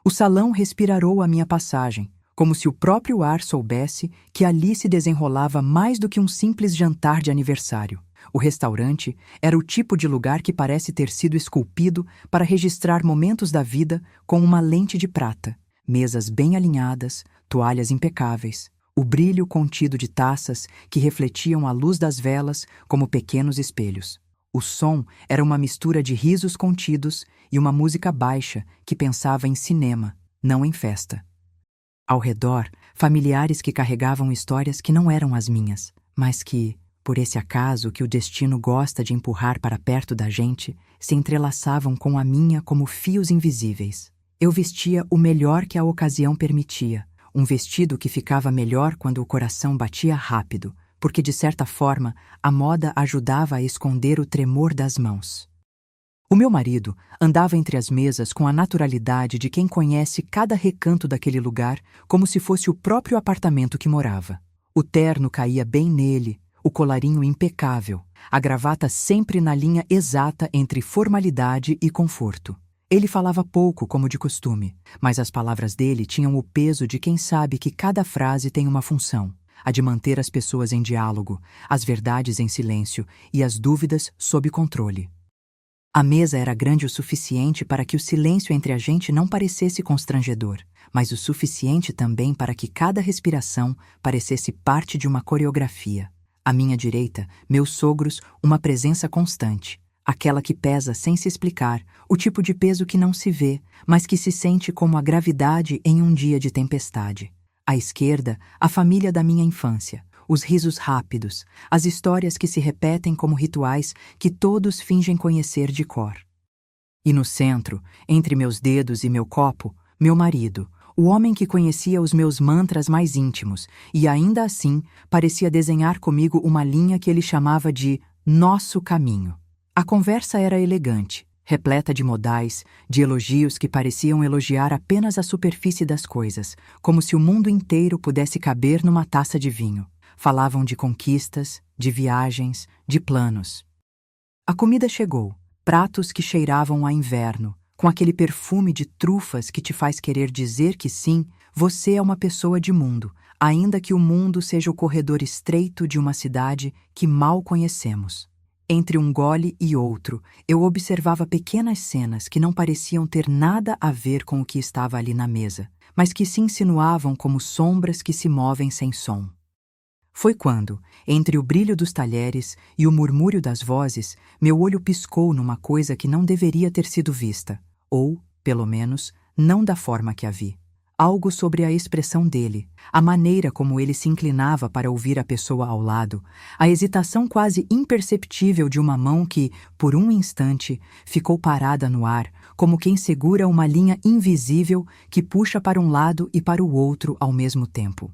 O salão respirou a minha passagem, como se o próprio ar soubesse que ali se desenrolava mais do que um simples jantar de aniversário. O restaurante era o tipo de lugar que parece ter sido esculpido para registrar momentos da vida com uma lente de prata. Mesas bem alinhadas, toalhas impecáveis, o brilho contido de taças que refletiam a luz das velas como pequenos espelhos. O som era uma mistura de risos contidos e uma música baixa que pensava em cinema, não em festa. Ao redor, familiares que carregavam histórias que não eram as minhas, mas que, por esse acaso que o destino gosta de empurrar para perto da gente, se entrelaçavam com a minha como fios invisíveis. Eu vestia o melhor que a ocasião permitia, um vestido que ficava melhor quando o coração batia rápido, porque de certa forma a moda ajudava a esconder o tremor das mãos. O meu marido andava entre as mesas com a naturalidade de quem conhece cada recanto daquele lugar como se fosse o próprio apartamento que morava. O terno caía bem nele, o colarinho impecável, a gravata sempre na linha exata entre formalidade e conforto. Ele falava pouco, como de costume, mas as palavras dele tinham o peso de quem sabe que cada frase tem uma função, a de manter as pessoas em diálogo, as verdades em silêncio e as dúvidas sob controle. A mesa era grande o suficiente para que o silêncio entre a gente não parecesse constrangedor, mas o suficiente também para que cada respiração parecesse parte de uma coreografia. À minha direita, meus sogros, uma presença constante, aquela que pesa sem se explicar, o tipo de peso que não se vê, mas que se sente como a gravidade em um dia de tempestade. À esquerda, a família da minha infância, os risos rápidos, as histórias que se repetem como rituais que todos fingem conhecer de cor. E no centro, entre meus dedos e meu copo, meu marido, o homem que conhecia os meus mantras mais íntimos e ainda assim parecia desenhar comigo uma linha que ele chamava de nosso caminho. A conversa era elegante, repleta de modais, de elogios que pareciam elogiar apenas a superfície das coisas, como se o mundo inteiro pudesse caber numa taça de vinho. Falavam de conquistas, de viagens, de planos. A comida chegou, pratos que cheiravam a inverno, com aquele perfume de trufas que te faz querer dizer que sim, você é uma pessoa de mundo, ainda que o mundo seja o corredor estreito de uma cidade que mal conhecemos. Entre um gole e outro, eu observava pequenas cenas que não pareciam ter nada a ver com o que estava ali na mesa, mas que se insinuavam como sombras que se movem sem som. Foi quando, entre o brilho dos talheres e o murmúrio das vozes, meu olho piscou numa coisa que não deveria ter sido vista, ou, pelo menos, não da forma que a vi. Algo sobre a expressão dele, a maneira como ele se inclinava para ouvir a pessoa ao lado, a hesitação quase imperceptível de uma mão que, por um instante, ficou parada no ar, como quem segura uma linha invisível que puxa para um lado e para o outro ao mesmo tempo.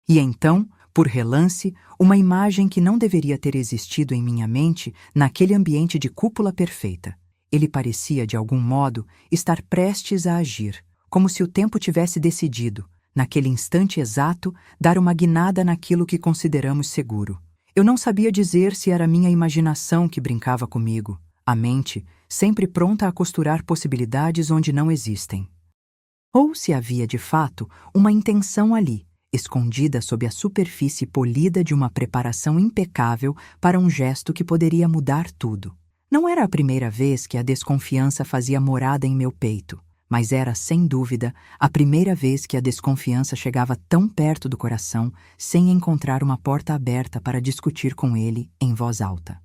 E então, por relance, uma imagem que não deveria ter existido em minha mente naquele ambiente de cúpula perfeita. Ele parecia, de algum modo, estar prestes a agir, como se o tempo tivesse decidido, naquele instante exato, dar uma guinada naquilo que consideramos seguro. Eu não sabia dizer se era minha imaginação que brincava comigo, a mente, sempre pronta a costurar possibilidades onde não existem. Ou se havia, de fato, uma intenção ali, escondida sob a superfície polida de uma preparação impecável para um gesto que poderia mudar tudo. Não era a primeira vez que a desconfiança fazia morada em meu peito, mas era, sem dúvida, a primeira vez que a desconfiança chegava tão perto do coração sem encontrar uma porta aberta para discutir com ele em voz alta.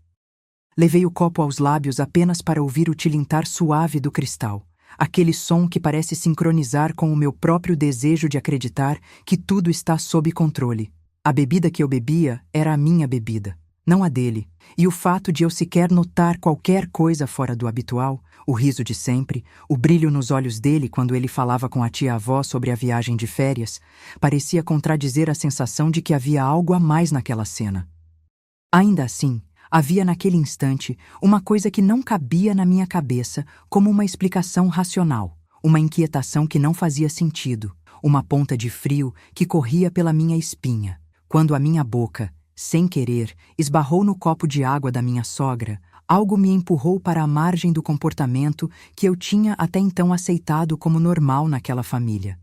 Levei o copo aos lábios apenas para ouvir o tilintar suave do cristal, aquele som que parece sincronizar com o meu próprio desejo de acreditar que tudo está sob controle. A bebida que eu bebia era a minha bebida, não a dele, e o fato de eu sequer notar qualquer coisa fora do habitual, o riso de sempre, o brilho nos olhos dele quando ele falava com a tia-avó sobre a viagem de férias, parecia contradizer a sensação de que havia algo a mais naquela cena. Ainda assim, havia naquele instante uma coisa que não cabia na minha cabeça como uma explicação racional, uma inquietação que não fazia sentido, uma ponta de frio que corria pela minha espinha, quando a minha boca, sem querer, esbarrou no copo de água da minha sogra, Algo me empurrou para a margem do comportamento que eu tinha até então aceitado como normal naquela família.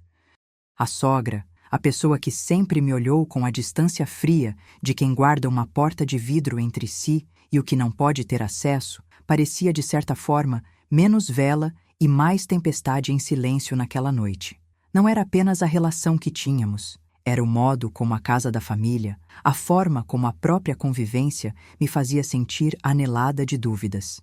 A sogra, a pessoa que sempre me olhou com a distância fria de quem guarda uma porta de vidro entre si e o que não pode ter acesso, parecia, de certa forma, menos vela e mais tempestade em silêncio naquela noite. Não era apenas a relação que tínhamos, era o modo como a casa da família, a forma como a própria convivência me fazia sentir anelada de dúvidas.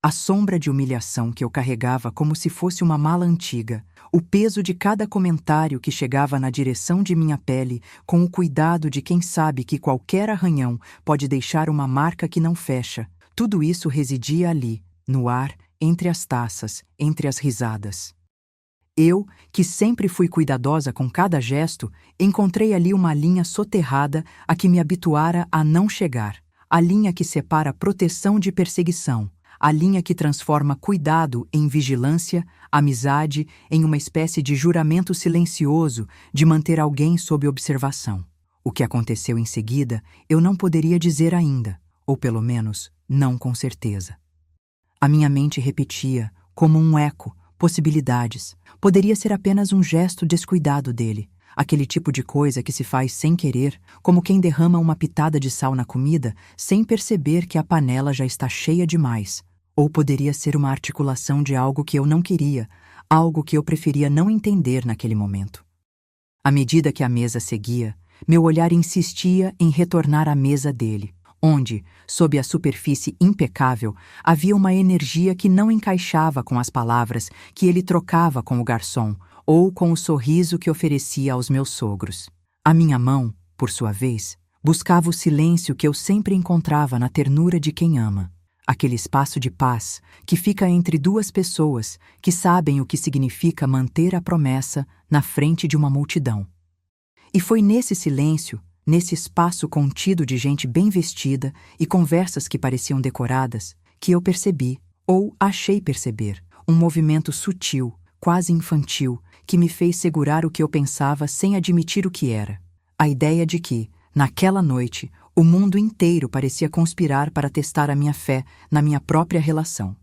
A sombra de humilhação que eu carregava como se fosse uma mala antiga, o peso de cada comentário que chegava na direção de minha pele, com o cuidado de quem sabe que qualquer arranhão pode deixar uma marca que não fecha, tudo isso residia ali, no ar, entre as taças, entre as risadas. Eu, que sempre fui cuidadosa com cada gesto, encontrei ali uma linha soterrada a que me habituara a não chegar, a linha que separa proteção de perseguição, a linha que transforma cuidado em vigilância, amizade em uma espécie de juramento silencioso de manter alguém sob observação. O que aconteceu em seguida eu não poderia dizer ainda, ou pelo menos, não com certeza. A minha mente repetia, como um eco, possibilidades. Poderia ser apenas um gesto descuidado dele, aquele tipo de coisa que se faz sem querer, como quem derrama uma pitada de sal na comida sem perceber que a panela já está cheia demais. Ou poderia ser uma articulação de algo que eu não queria, algo que eu preferia não entender naquele momento. À medida que a mesa seguia, meu olhar insistia em retornar à mesa dele, onde, sob a superfície impecável, havia uma energia que não encaixava com as palavras que ele trocava com o garçom ou com o sorriso que oferecia aos meus sogros. A minha mão, por sua vez, buscava o silêncio que eu sempre encontrava na ternura de quem ama, aquele espaço de paz que fica entre duas pessoas que sabem o que significa manter a promessa na frente de uma multidão. E foi nesse silêncio, nesse espaço contido de gente bem vestida e conversas que pareciam decoradas, que eu percebi, ou achei perceber, um movimento sutil, quase infantil, que me fez segurar o que eu pensava sem admitir o que era. A ideia de que, naquela noite, o mundo inteiro parecia conspirar para testar a minha fé na minha própria relação.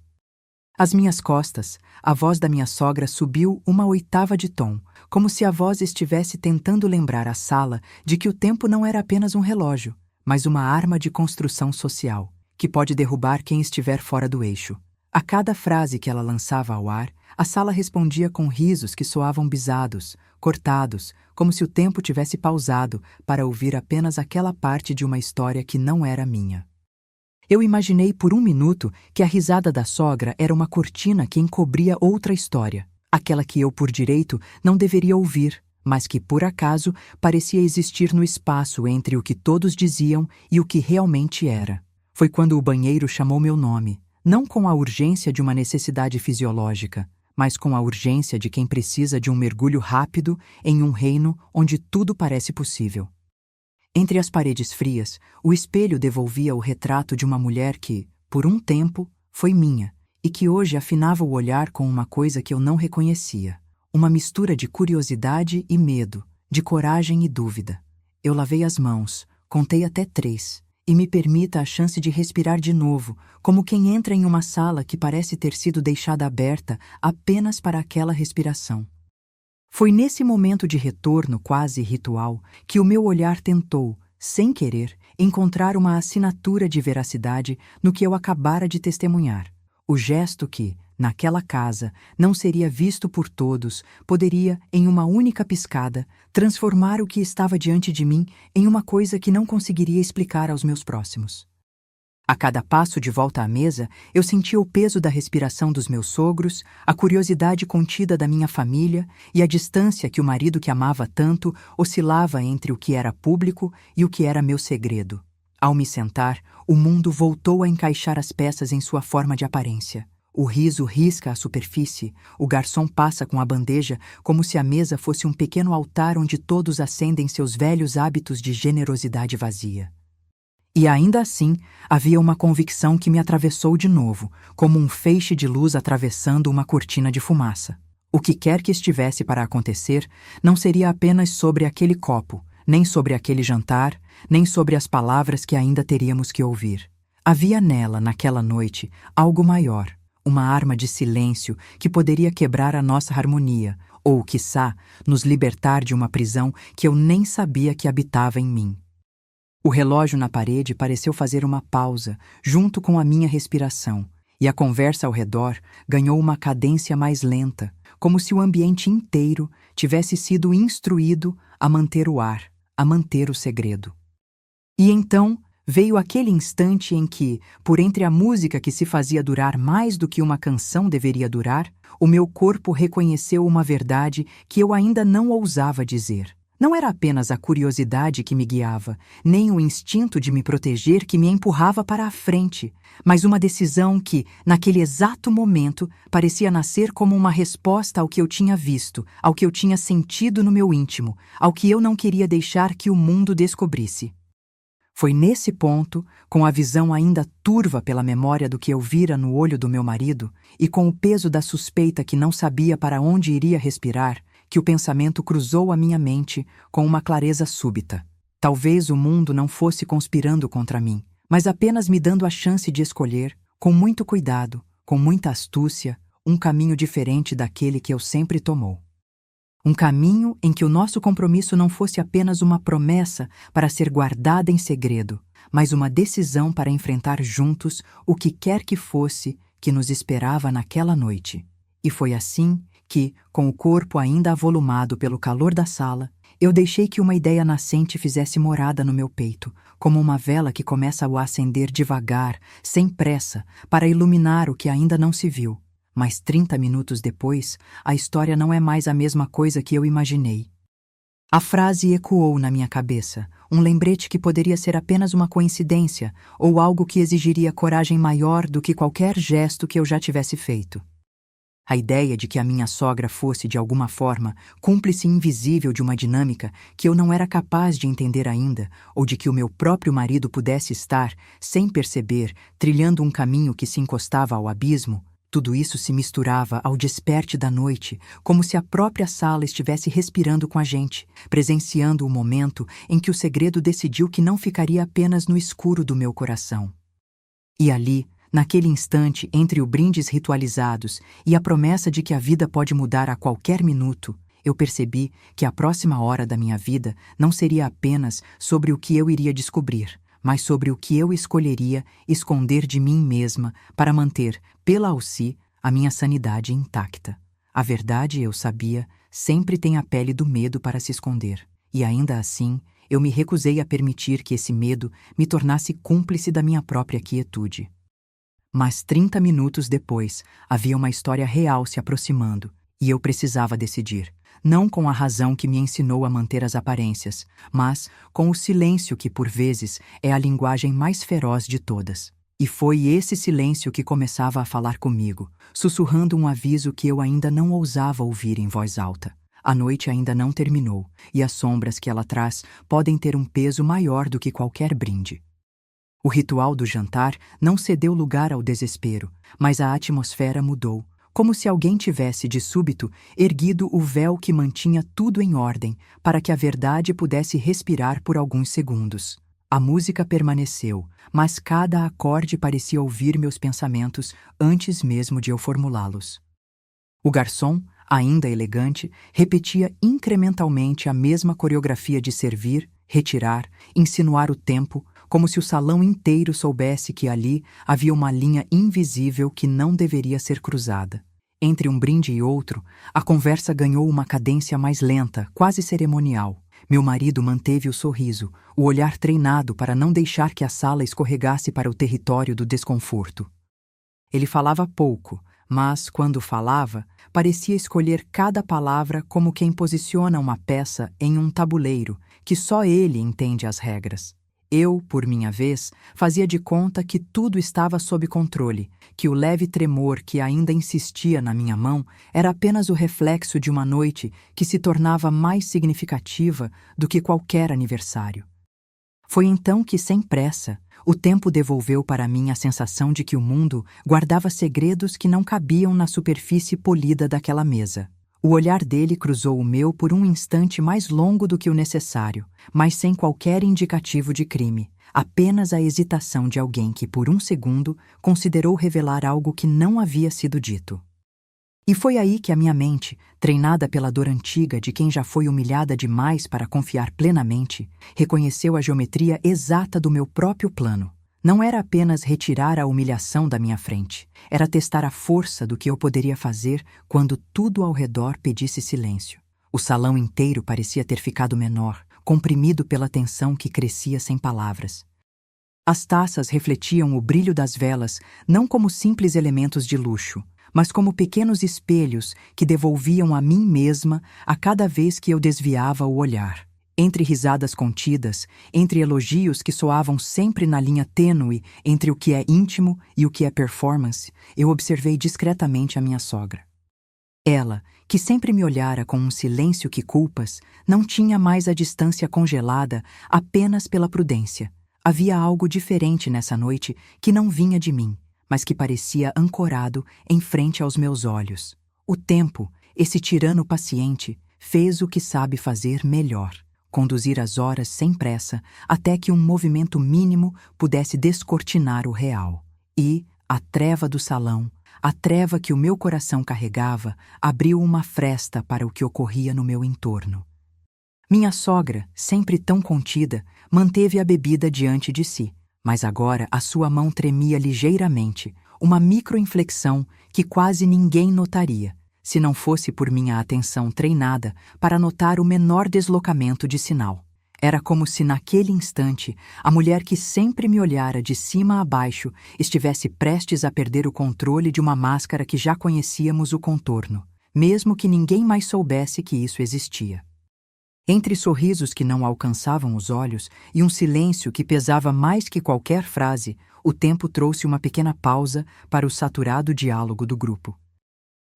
Às minhas costas, a voz da minha sogra subiu uma oitava de tom, como se a voz estivesse tentando lembrar a sala de que o tempo não era apenas um relógio, mas uma arma de construção social, que pode derrubar quem estiver fora do eixo. A cada frase que ela lançava ao ar, a sala respondia com risos que soavam bizados, cortados, como se o tempo tivesse pausado para ouvir apenas aquela parte de uma história que não era minha. Eu imaginei por um minuto que a risada da sogra era uma cortina que encobria outra história, aquela que eu, por direito, não deveria ouvir, mas que, por acaso, parecia existir no espaço entre o que todos diziam e o que realmente era. Foi quando o banheiro chamou meu nome, não com a urgência de uma necessidade fisiológica, mas com a urgência de quem precisa de um mergulho rápido em um reino onde tudo parece possível. Entre as paredes frias, o espelho devolvia o retrato de uma mulher que, por um tempo, foi minha, e que hoje afinava o olhar com uma coisa que eu não reconhecia. Uma mistura de curiosidade e medo, de coragem e dúvida. Eu lavei as mãos, contei até 3, e me permita a chance de respirar de novo, como quem entra em uma sala que parece ter sido deixada aberta apenas para aquela respiração. Foi nesse momento de retorno quase ritual que o meu olhar tentou, sem querer, encontrar uma assinatura de veracidade no que eu acabara de testemunhar. O gesto que, naquela casa, não seria visto por todos, poderia, em uma única piscada, transformar o que estava diante de mim em uma coisa que não conseguiria explicar aos meus próximos. A cada passo de volta à mesa, eu sentia o peso da respiração dos meus sogros, a curiosidade contida da minha família e a distância que o marido que amava tanto oscilava entre o que era público e o que era meu segredo. Ao me sentar, o mundo voltou a encaixar as peças em sua forma de aparência. O riso risca a superfície, o garçom passa com a bandeja como se a mesa fosse um pequeno altar onde todos acendem seus velhos hábitos de generosidade vazia. E ainda assim, havia uma convicção que me atravessou de novo, como um feixe de luz atravessando uma cortina de fumaça. O que quer que estivesse para acontecer, não seria apenas sobre aquele copo, nem sobre aquele jantar, nem sobre as palavras que ainda teríamos que ouvir. Havia nela, naquela noite, algo maior, uma arma de silêncio que poderia quebrar a nossa harmonia, ou, quiçá, nos libertar de uma prisão que eu nem sabia que habitava em mim. O relógio na parede pareceu fazer uma pausa, junto com a minha respiração, e a conversa ao redor ganhou uma cadência mais lenta, como se o ambiente inteiro tivesse sido instruído a manter o ar, a manter o segredo. E então veio aquele instante em que, por entre a música que se fazia durar mais do que uma canção deveria durar, o meu corpo reconheceu uma verdade que eu ainda não ousava dizer. Não era apenas a curiosidade que me guiava, nem o instinto de me proteger que me empurrava para a frente, mas uma decisão que, naquele exato momento, parecia nascer como uma resposta ao que eu tinha visto, ao que eu tinha sentido no meu íntimo, ao que eu não queria deixar que o mundo descobrisse. Foi nesse ponto, com a visão ainda turva pela memória do que eu vira no olho do meu marido, e com o peso da suspeita que não sabia para onde iria respirar, que o pensamento cruzou a minha mente com uma clareza súbita. Talvez o mundo não fosse conspirando contra mim, mas apenas me dando a chance de escolher, com muito cuidado, com muita astúcia, um caminho diferente daquele que eu sempre tomou. Um caminho em que o nosso compromisso não fosse apenas uma promessa para ser guardada em segredo, mas uma decisão para enfrentar juntos o que quer que fosse que nos esperava naquela noite. E foi assim que, com o corpo ainda avolumado pelo calor da sala, eu deixei que uma ideia nascente fizesse morada no meu peito, como uma vela que começa a acender devagar, sem pressa, para iluminar o que ainda não se viu. Mas 30 minutos depois, a história não é mais a mesma coisa que eu imaginei. A frase ecoou na minha cabeça, um lembrete que poderia ser apenas uma coincidência ou algo que exigiria coragem maior do que qualquer gesto que eu já tivesse feito. A ideia de que a minha sogra fosse, de alguma forma, cúmplice invisível de uma dinâmica que eu não era capaz de entender ainda, ou de que o meu próprio marido pudesse estar, sem perceber, trilhando um caminho que se encostava ao abismo, tudo isso se misturava ao desperte da noite, como se a própria sala estivesse respirando com a gente, presenciando o momento em que o segredo decidiu que não ficaria apenas no escuro do meu coração. E ali, naquele instante entre os brindes ritualizados e a promessa de que a vida pode mudar a qualquer minuto, eu percebi que a próxima hora da minha vida não seria apenas sobre o que eu iria descobrir, mas sobre o que eu escolheria esconder de mim mesma para manter, pela Alci, a minha sanidade intacta. A verdade, eu sabia, sempre tem a pele do medo para se esconder, e ainda assim, eu me recusei a permitir que esse medo me tornasse cúmplice da minha própria quietude. Mas 30 minutos depois, havia uma história real se aproximando, e eu precisava decidir. Não com a razão que me ensinou a manter as aparências, mas com o silêncio que, por vezes, é a linguagem mais feroz de todas. E foi esse silêncio que começava a falar comigo, sussurrando um aviso que eu ainda não ousava ouvir em voz alta. A noite ainda não terminou, e as sombras que ela traz podem ter um peso maior do que qualquer brinde. O ritual do jantar não cedeu lugar ao desespero, mas a atmosfera mudou, como se alguém tivesse, de súbito, erguido o véu que mantinha tudo em ordem, para que a verdade pudesse respirar por alguns segundos. A música permaneceu, mas cada acorde parecia ouvir meus pensamentos antes mesmo de eu formulá-los. O garçom, ainda elegante, repetia incrementalmente a mesma coreografia de servir, retirar, insinuar o tempo, como se o salão inteiro soubesse que ali havia uma linha invisível que não deveria ser cruzada. Entre um brinde e outro, a conversa ganhou uma cadência mais lenta, quase cerimonial. Meu marido manteve o sorriso, o olhar treinado para não deixar que a sala escorregasse para o território do desconforto. Ele falava pouco, mas, quando falava, parecia escolher cada palavra como quem posiciona uma peça em um tabuleiro, que só ele entende as regras. Eu, por minha vez, fazia de conta que tudo estava sob controle, que o leve tremor que ainda insistia na minha mão era apenas o reflexo de uma noite que se tornava mais significativa do que qualquer aniversário. Foi então que, sem pressa, o tempo devolveu para mim a sensação de que o mundo guardava segredos que não cabiam na superfície polida daquela mesa. O olhar dele cruzou o meu por um instante mais longo do que o necessário, mas sem qualquer indicativo de crime, apenas a hesitação de alguém que, por um segundo, considerou revelar algo que não havia sido dito. E foi aí que a minha mente, treinada pela dor antiga de quem já foi humilhada demais para confiar plenamente, reconheceu a geometria exata do meu próprio plano. Não era apenas retirar a humilhação da minha frente, era testar a força do que eu poderia fazer quando tudo ao redor pedisse silêncio. O salão inteiro parecia ter ficado menor, comprimido pela tensão que crescia sem palavras. As taças refletiam o brilho das velas não como simples elementos de luxo, mas como pequenos espelhos que devolviam a mim mesma a cada vez que eu desviava o olhar. Entre risadas contidas, entre elogios que soavam sempre na linha tênue entre o que é íntimo e o que é performance, eu observei discretamente a minha sogra. Ela, que sempre me olhara com um silêncio que culpas, não tinha mais a distância congelada apenas pela prudência. Havia algo diferente nessa noite que não vinha de mim, mas que parecia ancorado em frente aos meus olhos. O tempo, esse tirano paciente, fez o que sabe fazer melhor: conduzir as horas sem pressa até que um movimento mínimo pudesse descortinar o real. E a treva do salão, a treva que o meu coração carregava, abriu uma fresta para o que ocorria no meu entorno. Minha sogra, sempre tão contida, manteve a bebida diante de si, mas agora a sua mão tremia ligeiramente, uma microinflexão que quase ninguém notaria, se não fosse por minha atenção treinada para notar o menor deslocamento de sinal. Era como se naquele instante a mulher que sempre me olhara de cima a baixo estivesse prestes a perder o controle de uma máscara que já conhecíamos o contorno, mesmo que ninguém mais soubesse que isso existia. Entre sorrisos que não alcançavam os olhos e um silêncio que pesava mais que qualquer frase, o tempo trouxe uma pequena pausa para o saturado diálogo do grupo.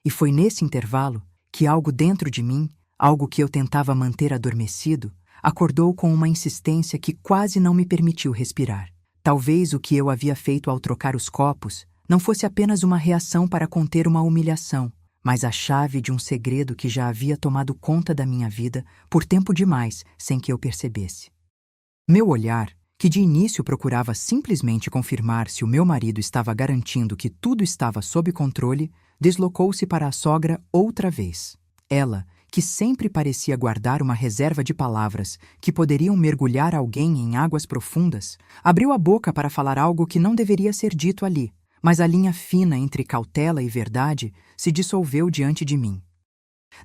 E foi nesse intervalo que algo dentro de mim, algo que eu tentava manter adormecido, acordou com uma insistência que quase não me permitiu respirar. Talvez o que eu havia feito ao trocar os copos não fosse apenas uma reação para conter uma humilhação, mas a chave de um segredo que já havia tomado conta da minha vida por tempo demais sem que eu percebesse. Meu olhar, que de início procurava simplesmente confirmar se o meu marido estava garantindo que tudo estava sob controle, deslocou-se para a sogra outra vez. Ela, que sempre parecia guardar uma reserva de palavras que poderiam mergulhar alguém em águas profundas, abriu a boca para falar algo que não deveria ser dito ali, mas a linha fina entre cautela e verdade se dissolveu diante de mim.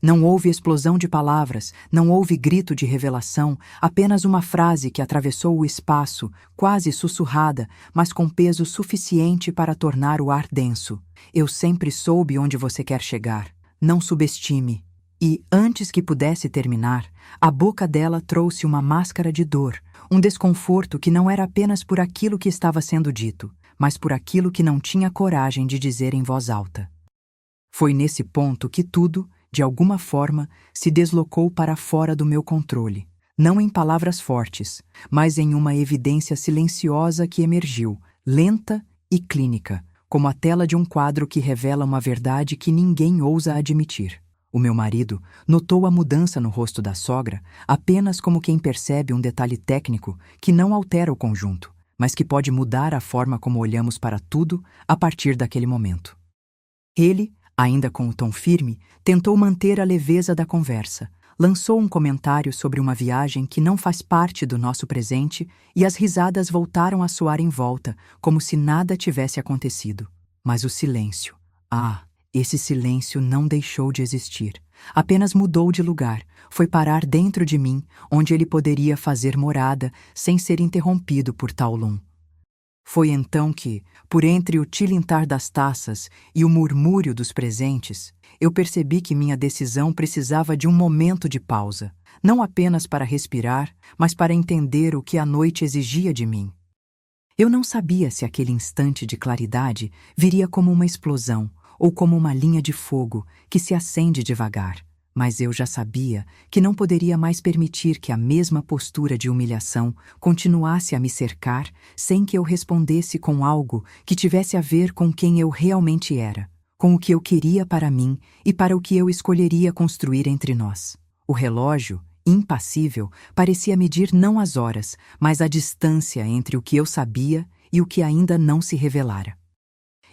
Não houve explosão de palavras, não houve grito de revelação, apenas uma frase que atravessou o espaço, quase sussurrada, mas com peso suficiente para tornar o ar denso. Eu sempre soube onde você quer chegar. Não subestime. E, antes que pudesse terminar, a boca dela trouxe uma máscara de dor, um desconforto que não era apenas por aquilo que estava sendo dito, mas por aquilo que não tinha coragem de dizer em voz alta. Foi nesse ponto que tudo, de alguma forma, se deslocou para fora do meu controle, não em palavras fortes, mas em uma evidência silenciosa que emergiu, lenta e clínica, como a tela de um quadro que revela uma verdade que ninguém ousa admitir. O meu marido notou a mudança no rosto da sogra apenas como quem percebe um detalhe técnico que não altera o conjunto, mas que pode mudar a forma como olhamos para tudo a partir daquele momento. Ele, ainda com o tom firme, tentou manter a leveza da conversa, lançou um comentário sobre uma viagem que não faz parte do nosso presente e as risadas voltaram a soar em volta, como se nada tivesse acontecido. Mas o silêncio, esse silêncio não deixou de existir, apenas mudou de lugar, foi parar dentro de mim, onde ele poderia fazer morada sem ser interrompido por tal lum. Foi então que, por entre o tilintar das taças e o murmúrio dos presentes, eu percebi que minha decisão precisava de um momento de pausa, não apenas para respirar, mas para entender o que a noite exigia de mim. Eu não sabia se aquele instante de claridade viria como uma explosão ou como uma linha de fogo que se acende devagar, mas eu já sabia que não poderia mais permitir que a mesma postura de humilhação continuasse a me cercar sem que eu respondesse com algo que tivesse a ver com quem eu realmente era, com o que eu queria para mim e para o que eu escolheria construir entre nós. O relógio, Impassível, parecia medir não as horas, mas a distância entre o que eu sabia e o que ainda não se revelara.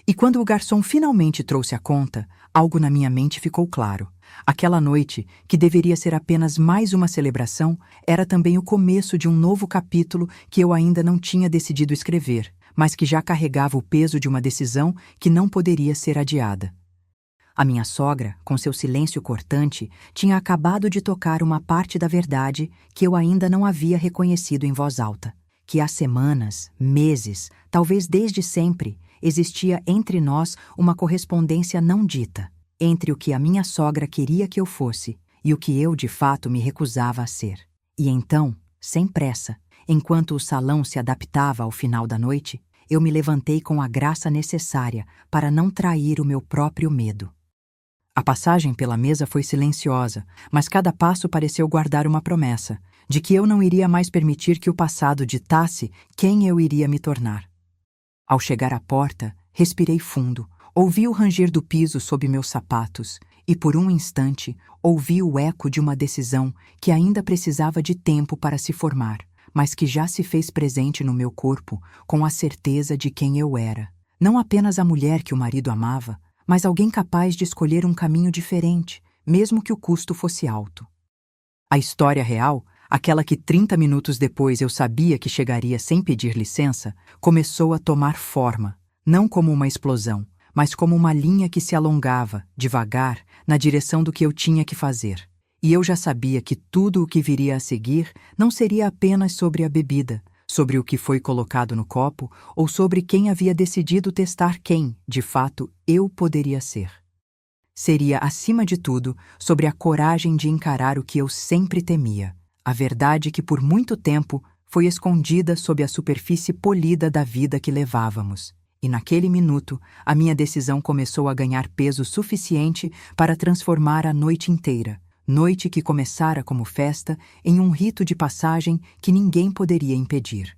E quando o garçom finalmente trouxe a conta, algo na minha mente ficou claro. Aquela noite, que deveria ser apenas mais uma celebração, era também o começo de um novo capítulo que eu ainda não tinha decidido escrever, mas que já carregava o peso de uma decisão que não poderia ser adiada. A minha sogra, com seu silêncio cortante, tinha acabado de tocar uma parte da verdade que eu ainda não havia reconhecido em voz alta. Que há semanas, meses, talvez desde sempre, existia entre nós uma correspondência não dita, entre o que a minha sogra queria que eu fosse e o que eu de fato me recusava a ser. E então, sem pressa, enquanto o salão se adaptava ao final da noite, eu me levantei com a graça necessária para não trair o meu próprio medo. A passagem pela mesa foi silenciosa, mas cada passo pareceu guardar uma promessa, de que eu não iria mais permitir que o passado ditasse quem eu iria me tornar. Ao chegar à porta, respirei fundo, ouvi o ranger do piso sob meus sapatos e, por um instante, ouvi o eco de uma decisão que ainda precisava de tempo para se formar, mas que já se fez presente no meu corpo com a certeza de quem eu era. Não apenas a mulher que o marido amava, mas alguém capaz de escolher um caminho diferente, mesmo que o custo fosse alto. A história real, aquela que 30 minutos depois eu sabia que chegaria sem pedir licença, começou a tomar forma, não como uma explosão, mas como uma linha que se alongava, devagar, na direção do que eu tinha que fazer. E eu já sabia que tudo o que viria a seguir não seria apenas sobre a bebida, sobre o que foi colocado no copo ou sobre quem havia decidido testar quem, de fato, eu poderia ser. Seria, acima de tudo, sobre a coragem de encarar o que eu sempre temia, a verdade que por muito tempo foi escondida sob a superfície polida da vida que levávamos. E naquele minuto, a minha decisão começou a ganhar peso suficiente para transformar a noite inteira, noite que começara como festa, em um rito de passagem que ninguém poderia impedir.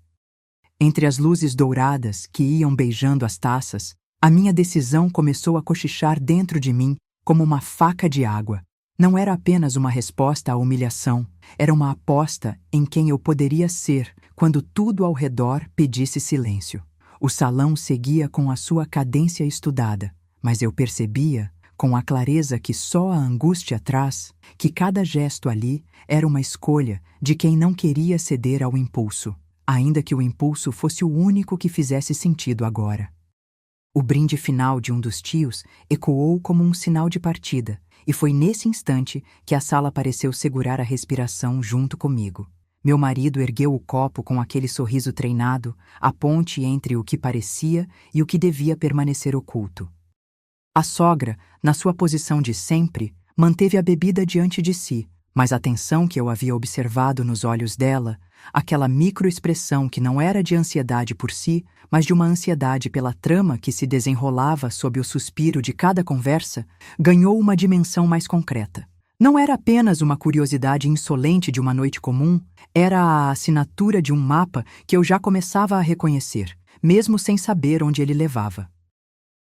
Entre as luzes douradas que iam beijando as taças, a minha decisão começou a cochichar dentro de mim como uma faca de água. Não era apenas uma resposta à humilhação, era uma aposta em quem eu poderia ser quando tudo ao redor pedisse silêncio. O salão seguia com a sua cadência estudada, mas eu percebia, com a clareza que só a angústia traz, que cada gesto ali era uma escolha de quem não queria ceder ao impulso, ainda que o impulso fosse o único que fizesse sentido agora. O brinde final de um dos tios ecoou como um sinal de partida, e foi nesse instante que a sala pareceu segurar a respiração junto comigo. Meu marido ergueu o copo com aquele sorriso treinado, a ponte entre o que parecia e o que devia permanecer oculto. A sogra, na sua posição de sempre, manteve a bebida diante de si, mas a tensão que eu havia observado nos olhos dela, aquela microexpressão que não era de ansiedade por si, mas de uma ansiedade pela trama que se desenrolava sob o suspiro de cada conversa, ganhou uma dimensão mais concreta. Não era apenas uma curiosidade insolente de uma noite comum, era a assinatura de um mapa que eu já começava a reconhecer, mesmo sem saber onde ele levava.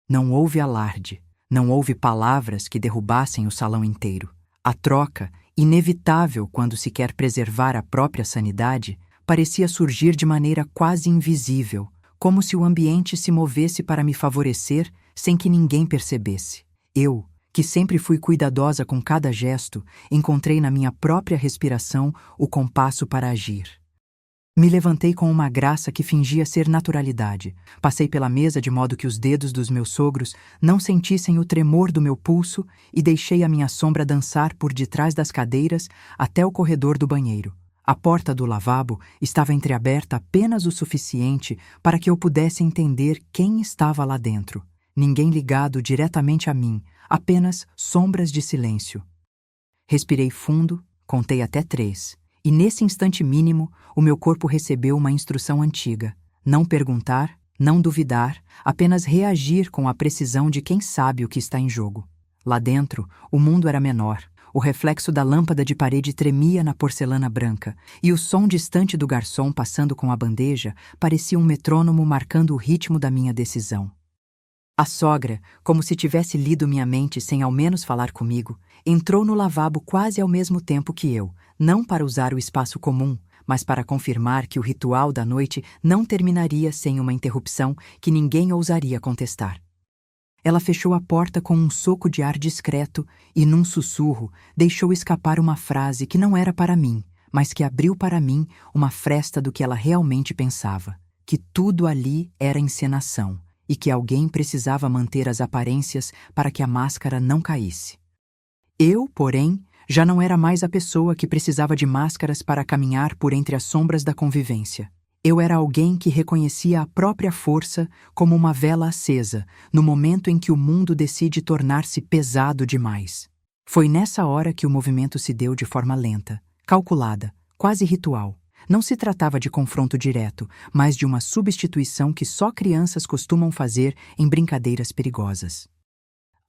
Não houve alarde, não houve palavras que derrubassem o salão inteiro. A troca, inevitável quando se quer preservar a própria sanidade, parecia surgir de maneira quase invisível, como se o ambiente se movesse para me favorecer sem que ninguém percebesse. Eu, que sempre fui cuidadosa com cada gesto, encontrei na minha própria respiração o compasso para agir. Me levantei com uma graça que fingia ser naturalidade. Passei pela mesa de modo que os dedos dos meus sogros não sentissem o tremor do meu pulso e deixei a minha sombra dançar por detrás das cadeiras até o corredor do banheiro. A porta do lavabo estava entreaberta apenas o suficiente para que eu pudesse entender quem estava lá dentro. Ninguém ligado diretamente a mim, apenas sombras de silêncio. Respirei fundo, contei até 3. E nesse instante mínimo, o meu corpo recebeu uma instrução antiga. Não perguntar, não duvidar, apenas reagir com a precisão de quem sabe o que está em jogo. Lá dentro, o mundo era menor. O reflexo da lâmpada de parede tremia na porcelana branca, e o som distante do garçom passando com a bandeja parecia um metrônomo marcando o ritmo da minha decisão. A sogra, como se tivesse lido minha mente sem ao menos falar comigo, entrou no lavabo quase ao mesmo tempo que eu, não para usar o espaço comum, mas para confirmar que o ritual da noite não terminaria sem uma interrupção que ninguém ousaria contestar. Ela fechou a porta com um soco de ar discreto e, num sussurro, deixou escapar uma frase que não era para mim, mas que abriu para mim uma fresta do que ela realmente pensava: que tudo ali era encenação e que alguém precisava manter as aparências para que a máscara não caísse. Eu, porém, já não era mais a pessoa que precisava de máscaras para caminhar por entre as sombras da convivência. Eu era alguém que reconhecia a própria força como uma vela acesa, no momento em que o mundo decide tornar-se pesado demais. Foi nessa hora que o movimento se deu de forma lenta, calculada, quase ritual. Não se tratava de confronto direto, mas de uma substituição que só crianças costumam fazer em brincadeiras perigosas.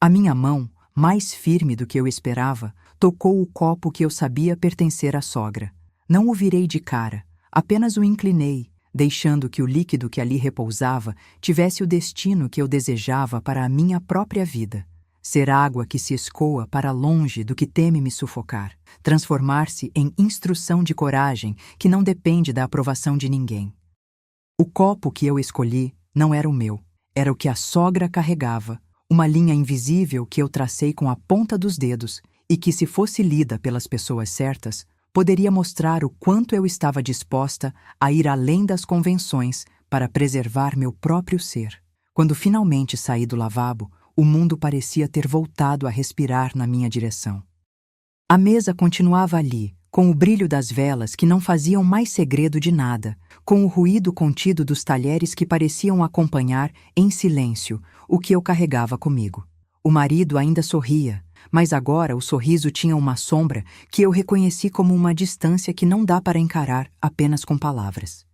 A minha mão, mais firme do que eu esperava, tocou o copo que eu sabia pertencer à sogra. Não o virei de cara, apenas o inclinei, deixando que o líquido que ali repousava tivesse o destino que eu desejava para a minha própria vida. Ser água que se escoa para longe do que teme me sufocar, transformar-se em instrução de coragem que não depende da aprovação de ninguém. O copo que eu escolhi não era o meu, era o que a sogra carregava, uma linha invisível que eu tracei com a ponta dos dedos e que, se fosse lida pelas pessoas certas, poderia mostrar o quanto eu estava disposta a ir além das convenções para preservar meu próprio ser. Quando finalmente saí do lavabo, o mundo parecia ter voltado a respirar na minha direção. A mesa continuava ali, com o brilho das velas que não faziam mais segredo de nada, com o ruído contido dos talheres que pareciam acompanhar, em silêncio, o que eu carregava comigo. O marido ainda sorria, mas agora o sorriso tinha uma sombra que eu reconheci como uma distância que não dá para encarar apenas com palavras.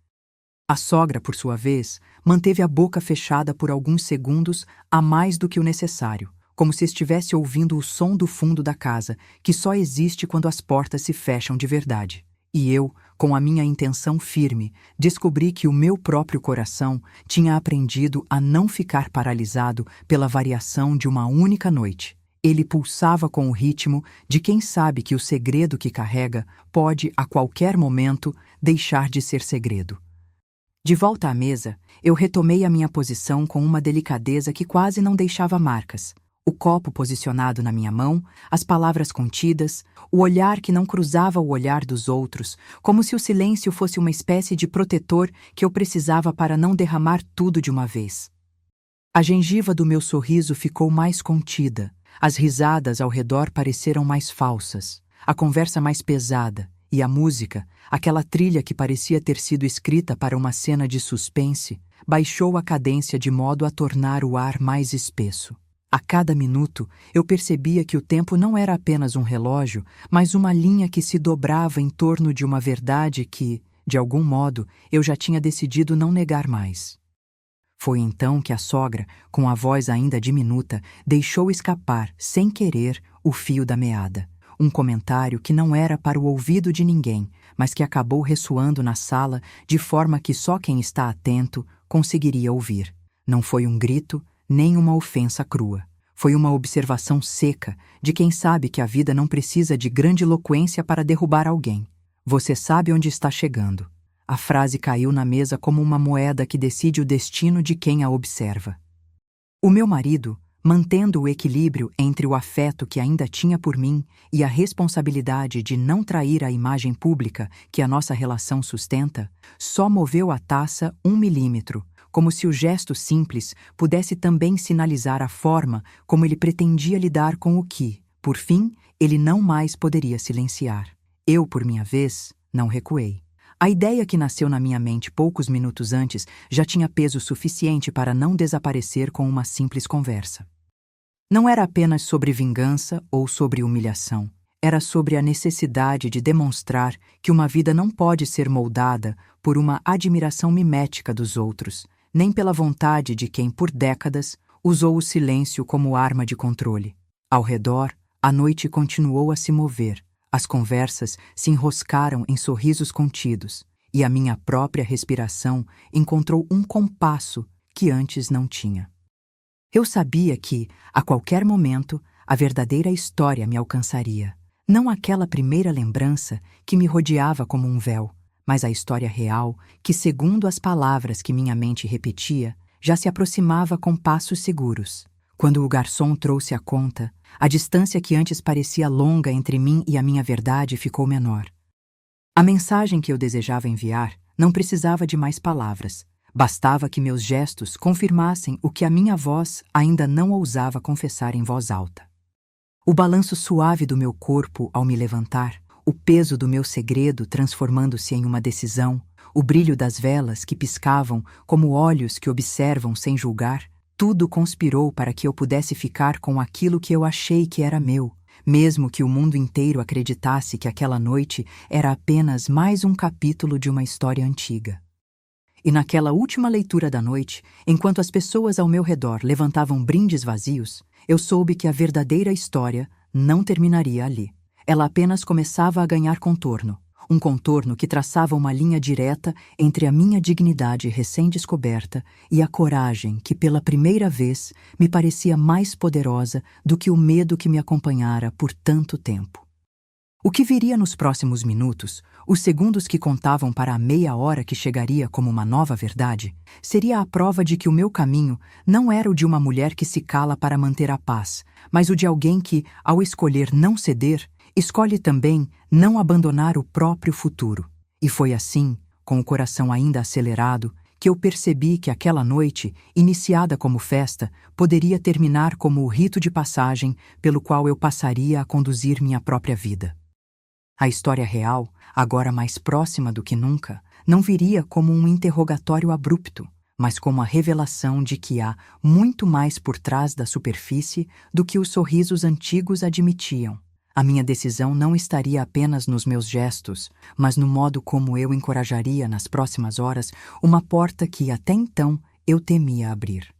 A sogra, por sua vez, manteve a boca fechada por alguns segundos a mais do que o necessário, como se estivesse ouvindo o som do fundo da casa, que só existe quando as portas se fecham de verdade. E eu, com a minha intenção firme, descobri que o meu próprio coração tinha aprendido a não ficar paralisado pela variação de uma única noite. Ele pulsava com o ritmo de quem sabe que o segredo que carrega pode, a qualquer momento, deixar de ser segredo. De volta à mesa, eu retomei a minha posição com uma delicadeza que quase não deixava marcas. O copo posicionado na minha mão, as palavras contidas, o olhar que não cruzava o olhar dos outros, como se o silêncio fosse uma espécie de protetor que eu precisava para não derramar tudo de uma vez. A gengiva do meu sorriso ficou mais contida, as risadas ao redor pareceram mais falsas, a conversa mais pesada, e a música, aquela trilha que parecia ter sido escrita para uma cena de suspense, baixou a cadência de modo a tornar o ar mais espesso. A cada minuto, eu percebia que o tempo não era apenas um relógio, mas uma linha que se dobrava em torno de uma verdade que, de algum modo, eu já tinha decidido não negar mais. Foi então que a sogra, com a voz ainda diminuta, deixou escapar, sem querer, o fio da meada. Um comentário que não era para o ouvido de ninguém, mas que acabou ressoando na sala de forma que só quem está atento conseguiria ouvir. Não foi um grito, nem uma ofensa crua. Foi uma observação seca de quem sabe que a vida não precisa de grandiloquência para derrubar alguém. Você sabe onde está chegando. A frase caiu na mesa como uma moeda que decide o destino de quem a observa. O meu marido, mantendo o equilíbrio entre o afeto que ainda tinha por mim e a responsabilidade de não trair a imagem pública que a nossa relação sustenta, só moveu a taça 1 milímetro, como se o gesto simples pudesse também sinalizar a forma como ele pretendia lidar com o que, por fim, ele não mais poderia silenciar. Eu, por minha vez, não recuei. A ideia que nasceu na minha mente poucos minutos antes já tinha peso suficiente para não desaparecer com uma simples conversa. Não era apenas sobre vingança ou sobre humilhação. Era sobre a necessidade de demonstrar que uma vida não pode ser moldada por uma admiração mimética dos outros, nem pela vontade de quem, por décadas, usou o silêncio como arma de controle. Ao redor, a noite continuou a se mover, as conversas se enroscaram em sorrisos contidos, e a minha própria respiração encontrou um compasso que antes não tinha. Eu sabia que, a qualquer momento, a verdadeira história me alcançaria. Não aquela primeira lembrança que me rodeava como um véu, mas a história real que, segundo as palavras que minha mente repetia, já se aproximava com passos seguros. Quando o garçom trouxe a conta, a distância que antes parecia longa entre mim e a minha verdade ficou menor. A mensagem que eu desejava enviar não precisava de mais palavras. Bastava que meus gestos confirmassem o que a minha voz ainda não ousava confessar em voz alta. O balanço suave do meu corpo ao me levantar, o peso do meu segredo transformando-se em uma decisão, o brilho das velas que piscavam como olhos que observam sem julgar, tudo conspirou para que eu pudesse ficar com aquilo que eu achei que era meu, mesmo que o mundo inteiro acreditasse que aquela noite era apenas mais um capítulo de uma história antiga. E naquela última leitura da noite, enquanto as pessoas ao meu redor levantavam brindes vazios, eu soube que a verdadeira história não terminaria ali. Ela apenas começava a ganhar contorno, um contorno que traçava uma linha direta entre a minha dignidade recém-descoberta e a coragem que, pela primeira vez, me parecia mais poderosa do que o medo que me acompanhara por tanto tempo. O que viria nos próximos minutos, os segundos que contavam para a meia hora que chegaria como uma nova verdade, seria a prova de que o meu caminho não era o de uma mulher que se cala para manter a paz, mas o de alguém que, ao escolher não ceder, escolhe também não abandonar o próprio futuro. E foi assim, com o coração ainda acelerado, que eu percebi que aquela noite, iniciada como festa, poderia terminar como o rito de passagem pelo qual eu passaria a conduzir minha própria vida. A história real, agora mais próxima do que nunca, não viria como um interrogatório abrupto, mas como a revelação de que há muito mais por trás da superfície do que os sorrisos antigos admitiam. A minha decisão não estaria apenas nos meus gestos, mas no modo como eu encorajaria nas próximas horas uma porta que até então eu temia abrir.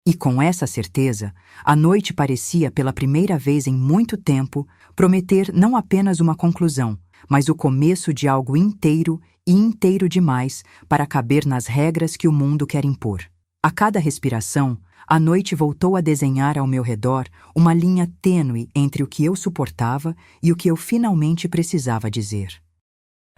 E com essa certeza, a noite parecia, pela primeira vez em muito tempo, prometer não apenas uma conclusão, mas o começo de algo inteiro e inteiro demais para caber nas regras que o mundo quer impor. A cada respiração, a noite voltou a desenhar ao meu redor uma linha tênue entre o que eu suportava e o que eu finalmente precisava dizer.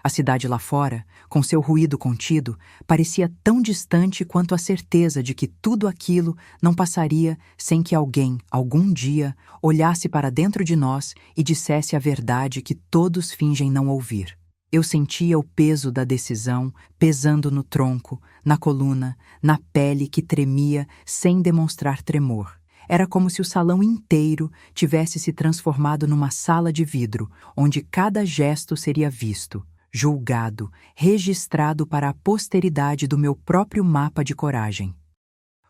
A cidade lá fora, com seu ruído contido, parecia tão distante quanto a certeza de que tudo aquilo não passaria sem que alguém, algum dia, olhasse para dentro de nós e dissesse a verdade que todos fingem não ouvir. Eu sentia o peso da decisão pesando no tronco, na coluna, na pele que tremia sem demonstrar tremor. Era como se o salão inteiro tivesse se transformado numa sala de vidro, onde cada gesto seria visto, julgado, registrado para a posteridade do meu próprio mapa de coragem.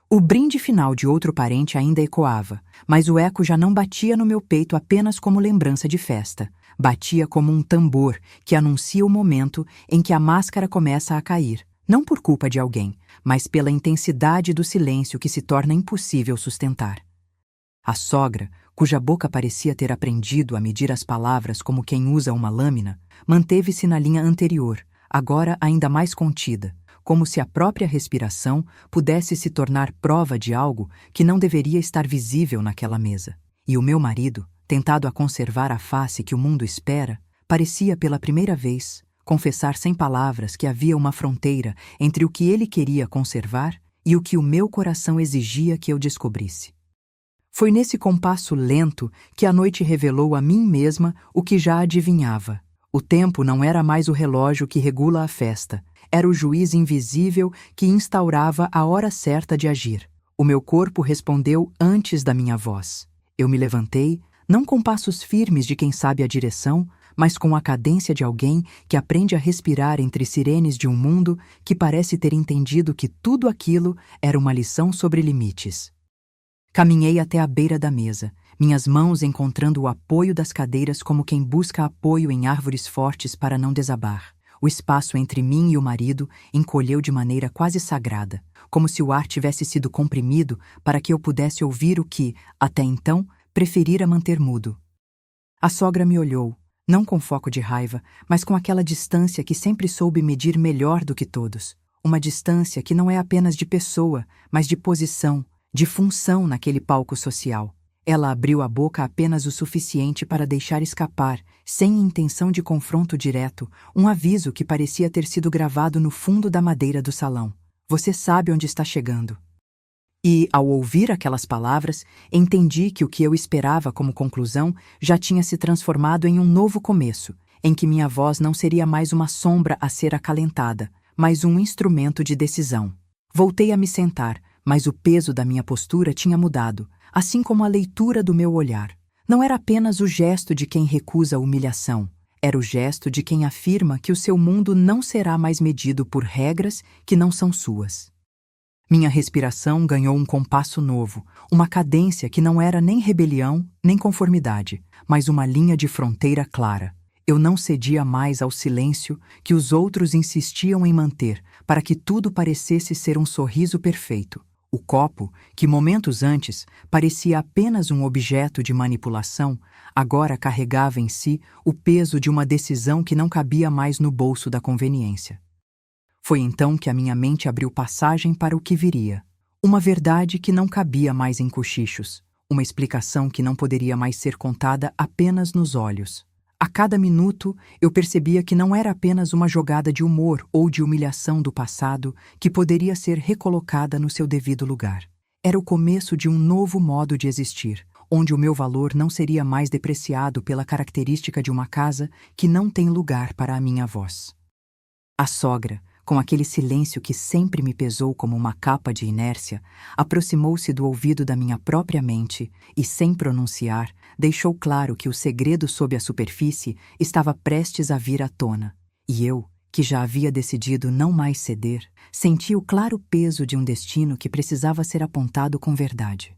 O brinde final de outro parente ainda ecoava, mas o eco já não batia no meu peito apenas como lembrança de festa. Batia como um tambor que anuncia o momento em que a máscara começa a cair, não por culpa de alguém, mas pela intensidade do silêncio que se torna impossível sustentar. A sogra, cuja boca parecia ter aprendido a medir as palavras como quem usa uma lâmina, manteve-se na linha anterior, agora ainda mais contida, como se a própria respiração pudesse se tornar prova de algo que não deveria estar visível naquela mesa. E o meu marido, tentado a conservar a face que o mundo espera, parecia pela primeira vez confessar sem palavras que havia uma fronteira entre o que ele queria conservar e o que o meu coração exigia que eu descobrisse. Foi nesse compasso lento que a noite revelou a mim mesma o que já adivinhava. O tempo não era mais o relógio que regula a festa, era o juiz invisível que instaurava a hora certa de agir. O meu corpo respondeu antes da minha voz. Eu me levantei, não com passos firmes de quem sabe a direção, mas com a cadência de alguém que aprende a respirar entre sirenes de um mundo que parece ter entendido que tudo aquilo era uma lição sobre limites. Caminhei até a beira da mesa, minhas mãos encontrando o apoio das cadeiras como quem busca apoio em árvores fortes para não desabar. O espaço entre mim e o marido encolheu de maneira quase sagrada, como se o ar tivesse sido comprimido para que eu pudesse ouvir o que, até então, preferira manter mudo. A sogra me olhou, não com foco de raiva, mas com aquela distância que sempre soube medir melhor do que todos. Uma distância que não é apenas de pessoa, mas de posição, de função naquele palco social. Ela abriu a boca apenas o suficiente para deixar escapar, sem intenção de confronto direto, um aviso que parecia ter sido gravado no fundo da madeira do salão. Você sabe onde está chegando. E, ao ouvir aquelas palavras, entendi que o que eu esperava como conclusão já tinha se transformado em um novo começo, em que minha voz não seria mais uma sombra a ser acalentada, mas um instrumento de decisão. Voltei a me sentar, mas o peso da minha postura tinha mudado, assim como a leitura do meu olhar. Não era apenas o gesto de quem recusa a humilhação, era o gesto de quem afirma que o seu mundo não será mais medido por regras que não são suas. Minha respiração ganhou um compasso novo, uma cadência que não era nem rebelião, nem conformidade, mas uma linha de fronteira clara. Eu não cedia mais ao silêncio que os outros insistiam em manter, para que tudo parecesse ser um sorriso perfeito. O copo, que momentos antes parecia apenas um objeto de manipulação, agora carregava em si o peso de uma decisão que não cabia mais no bolso da conveniência. Foi então que a minha mente abriu passagem para o que viria. Uma verdade que não cabia mais em cochichos, uma explicação que não poderia mais ser contada apenas nos olhos. A cada minuto, eu percebia que não era apenas uma jogada de humor ou de humilhação do passado que poderia ser recolocada no seu devido lugar. Era o começo de um novo modo de existir, onde o meu valor não seria mais depreciado pela característica de uma casa que não tem lugar para a minha voz. A sogra, com aquele silêncio que sempre me pesou como uma capa de inércia, aproximou-se do ouvido da minha própria mente e, sem pronunciar, deixou claro que o segredo sob a superfície estava prestes a vir à tona. E eu, que já havia decidido não mais ceder, senti o claro peso de um destino que precisava ser apontado com verdade.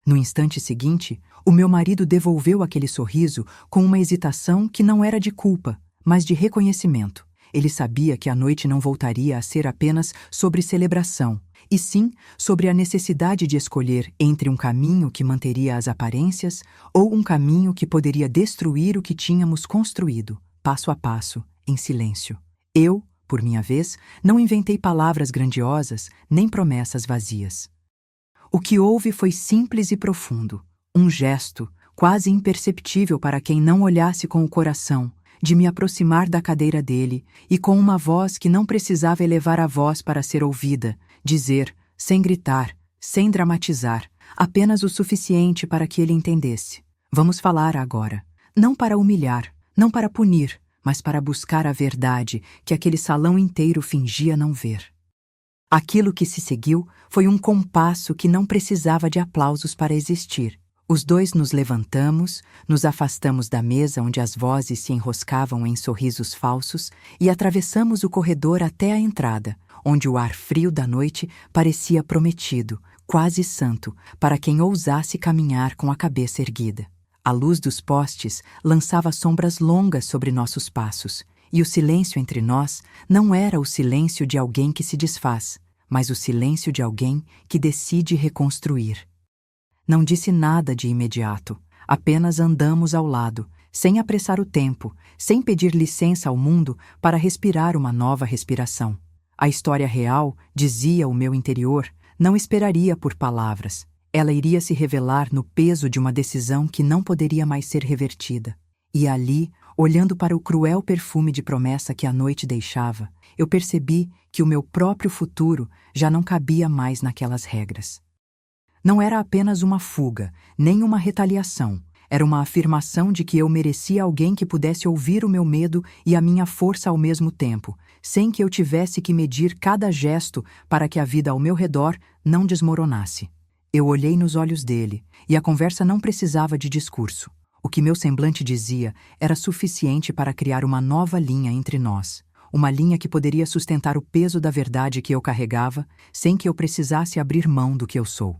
No instante seguinte, o meu marido devolveu aquele sorriso com uma hesitação que não era de culpa, mas de reconhecimento. Ele sabia que a noite não voltaria a ser apenas sobre celebração, e sim sobre a necessidade de escolher entre um caminho que manteria as aparências ou um caminho que poderia destruir o que tínhamos construído, passo a passo, em silêncio. Eu, por minha vez, não inventei palavras grandiosas nem promessas vazias. O que houve foi simples e profundo, um gesto, quase imperceptível para quem não olhasse com o coração, de me aproximar da cadeira dele e com uma voz que não precisava elevar a voz para ser ouvida, dizer, sem gritar, sem dramatizar, apenas o suficiente para que ele entendesse. Vamos falar agora. Não para humilhar, não para punir, mas para buscar a verdade que aquele salão inteiro fingia não ver. Aquilo que se seguiu foi um compasso que não precisava de aplausos para existir. Os dois nos levantamos, nos afastamos da mesa onde as vozes se enroscavam em sorrisos falsos e atravessamos o corredor até a entrada, onde o ar frio da noite parecia prometido, quase santo, para quem ousasse caminhar com a cabeça erguida. A luz dos postes lançava sombras longas sobre nossos passos, e o silêncio entre nós não era o silêncio de alguém que se desfaz, mas o silêncio de alguém que decide reconstruir. Não disse nada de imediato, apenas andamos ao lado, sem apressar o tempo, sem pedir licença ao mundo para respirar uma nova respiração. A história real, dizia o meu interior, não esperaria por palavras. Ela iria se revelar no peso de uma decisão que não poderia mais ser revertida. E ali, olhando para o cruel perfume de promessa que a noite deixava, eu percebi que o meu próprio futuro já não cabia mais naquelas regras. Não era apenas uma fuga, nem uma retaliação. Era uma afirmação de que eu merecia alguém que pudesse ouvir o meu medo e a minha força ao mesmo tempo, sem que eu tivesse que medir cada gesto para que a vida ao meu redor não desmoronasse. Eu olhei nos olhos dele, e a conversa não precisava de discurso. O que meu semblante dizia era suficiente para criar uma nova linha entre nós. Uma linha que poderia sustentar o peso da verdade que eu carregava, sem que eu precisasse abrir mão do que eu sou.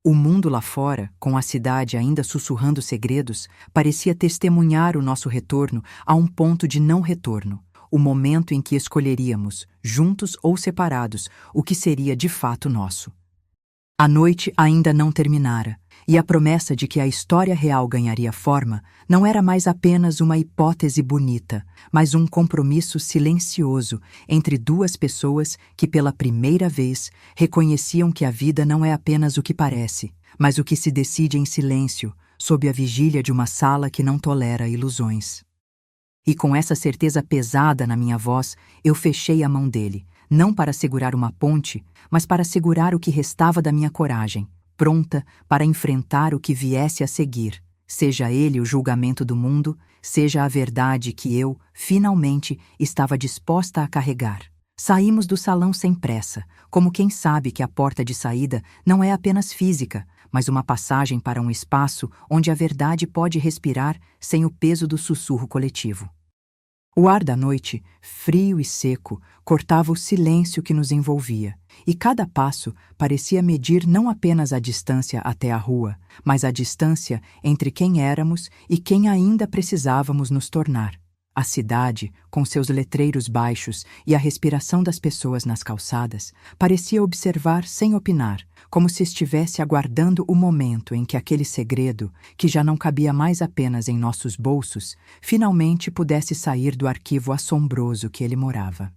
O mundo lá fora, com a cidade ainda sussurrando segredos, parecia testemunhar o nosso retorno a um ponto de não retorno, o momento em que escolheríamos, juntos ou separados, o que seria de fato nosso. A noite ainda não terminara, e a promessa de que a história real ganharia forma não era mais apenas uma hipótese bonita, mas um compromisso silencioso entre duas pessoas que pela primeira vez reconheciam que a vida não é apenas o que parece, mas o que se decide em silêncio, sob a vigília de uma sala que não tolera ilusões. E com essa certeza pesada na minha voz, eu fechei a mão dele, não para segurar uma ponte, mas para segurar o que restava da minha coragem, pronta para enfrentar o que viesse a seguir, seja ele o julgamento do mundo, seja a verdade que eu, finalmente, estava disposta a carregar. Saímos do salão sem pressa, como quem sabe que a porta de saída não é apenas física, mas uma passagem para um espaço onde a verdade pode respirar sem o peso do sussurro coletivo. O ar da noite, frio e seco, cortava o silêncio que nos envolvia, e cada passo parecia medir não apenas a distância até a rua, mas a distância entre quem éramos e quem ainda precisávamos nos tornar. A cidade, com seus letreiros baixos e a respiração das pessoas nas calçadas, parecia observar sem opinar, como se estivesse aguardando o momento em que aquele segredo, que já não cabia mais apenas em nossos bolsos, finalmente pudesse sair do arquivo assombroso que ele morava.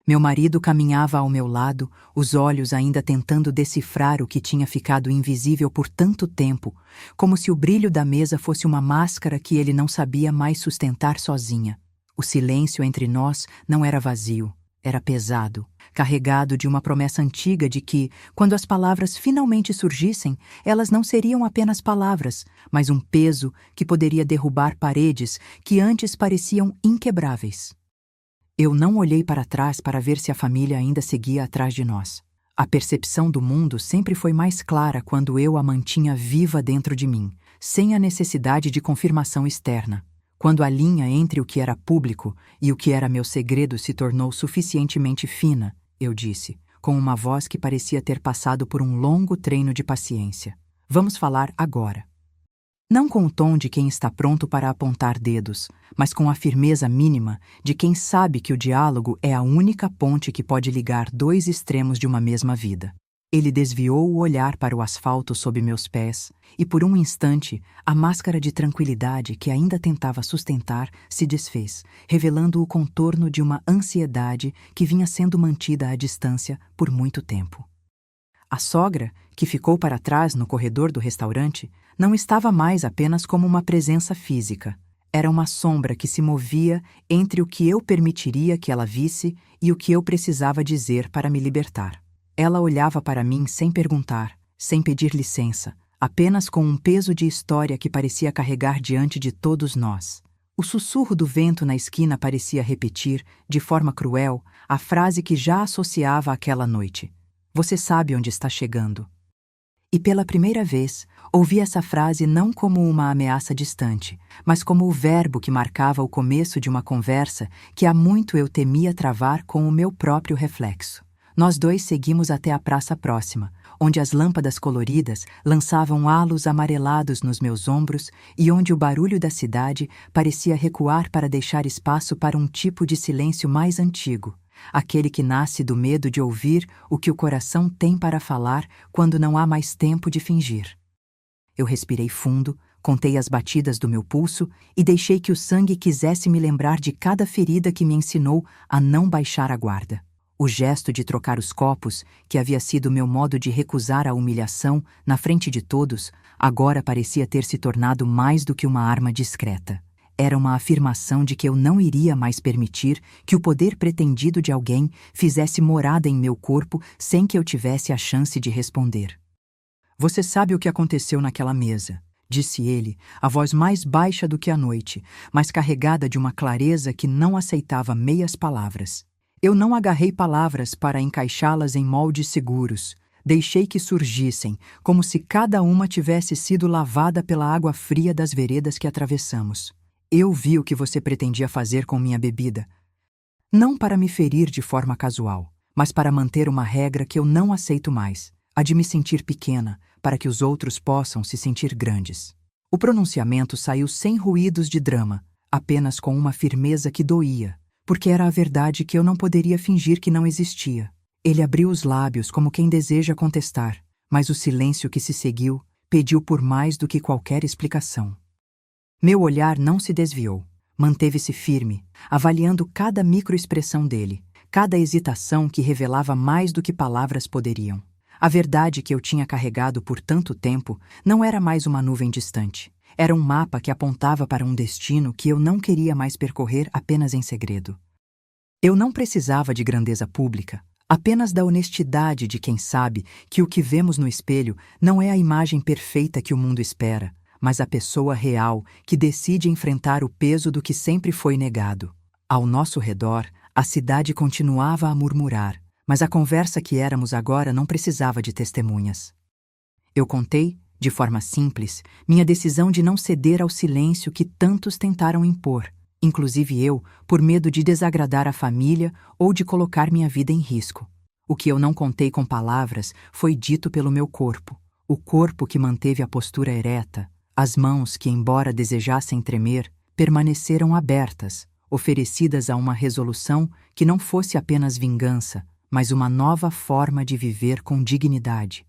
Meu marido caminhava ao meu lado, os olhos ainda tentando decifrar o que tinha ficado invisível por tanto tempo, como se o brilho da mesa fosse uma máscara que ele não sabia mais sustentar sozinha. O silêncio entre nós não era vazio, era pesado, carregado de uma promessa antiga de que, quando as palavras finalmente surgissem, elas não seriam apenas palavras, mas um peso que poderia derrubar paredes que antes pareciam inquebráveis. Eu não olhei para trás para ver se a família ainda seguia atrás de nós. A percepção do mundo sempre foi mais clara quando eu a mantinha viva dentro de mim, sem a necessidade de confirmação externa. Quando a linha entre o que era público e o que era meu segredo se tornou suficientemente fina, eu disse, com uma voz que parecia ter passado por um longo treino de paciência. Vamos falar agora. Não com o tom de quem está pronto para apontar dedos, mas com a firmeza mínima de quem sabe que o diálogo é a única ponte que pode ligar dois extremos de uma mesma vida. Ele desviou o olhar para o asfalto sob meus pés, e por um instante, a máscara de tranquilidade que ainda tentava sustentar se desfez, revelando o contorno de uma ansiedade que vinha sendo mantida à distância por muito tempo. A sogra, que ficou para trás no corredor do restaurante, não estava mais apenas como uma presença física. Era uma sombra que se movia entre o que eu permitiria que ela visse e o que eu precisava dizer para me libertar. Ela olhava para mim sem perguntar, sem pedir licença, apenas com um peso de história que parecia carregar diante de todos nós. O sussurro do vento na esquina parecia repetir, de forma cruel, a frase que já associava àquela noite. Você sabe onde está chegando. E pela primeira vez, ouvi essa frase não como uma ameaça distante, mas como o verbo que marcava o começo de uma conversa que há muito eu temia travar com o meu próprio reflexo. Nós dois seguimos até a praça próxima, onde as lâmpadas coloridas lançavam halos amarelados nos meus ombros e onde o barulho da cidade parecia recuar para deixar espaço para um tipo de silêncio mais antigo. Aquele que nasce do medo de ouvir o que o coração tem para falar quando não há mais tempo de fingir. Eu respirei fundo, contei as batidas do meu pulso e deixei que o sangue quisesse me lembrar de cada ferida que me ensinou a não baixar a guarda. O gesto de trocar os copos, que havia sido meu modo de recusar a humilhação na frente de todos, agora parecia ter se tornado mais do que uma arma discreta. Era uma afirmação de que eu não iria mais permitir que o poder pretendido de alguém fizesse morada em meu corpo sem que eu tivesse a chance de responder. Você sabe o que aconteceu naquela mesa, disse ele, a voz mais baixa do que a noite, mas carregada de uma clareza que não aceitava meias palavras. Eu não agarrei palavras para encaixá-las em moldes seguros. Deixei que surgissem, como se cada uma tivesse sido lavada pela água fria das veredas que atravessamos. Eu vi o que você pretendia fazer com minha bebida. Não para me ferir de forma casual, mas para manter uma regra que eu não aceito mais, a de me sentir pequena, para que os outros possam se sentir grandes. O pronunciamento saiu sem ruídos de drama, apenas com uma firmeza que doía, porque era a verdade que eu não poderia fingir que não existia. Ele abriu os lábios como quem deseja contestar, mas o silêncio que se seguiu pediu por mais do que qualquer explicação. Meu olhar não se desviou, manteve-se firme, avaliando cada microexpressão dele, cada hesitação que revelava mais do que palavras poderiam. A verdade que eu tinha carregado por tanto tempo não era mais uma nuvem distante. Era um mapa que apontava para um destino que eu não queria mais percorrer apenas em segredo. Eu não precisava de grandeza pública, apenas da honestidade de quem sabe que o que vemos no espelho não é a imagem perfeita que o mundo espera, mas a pessoa real que decide enfrentar o peso do que sempre foi negado. Ao nosso redor, a cidade continuava a murmurar, mas a conversa que éramos agora não precisava de testemunhas. Eu contei, de forma simples, minha decisão de não ceder ao silêncio que tantos tentaram impor, inclusive eu, por medo de desagradar a família ou de colocar minha vida em risco. O que eu não contei com palavras foi dito pelo meu corpo, o corpo que manteve a postura ereta, as mãos que, embora desejassem tremer, permaneceram abertas, oferecidas a uma resolução que não fosse apenas vingança, mas uma nova forma de viver com dignidade.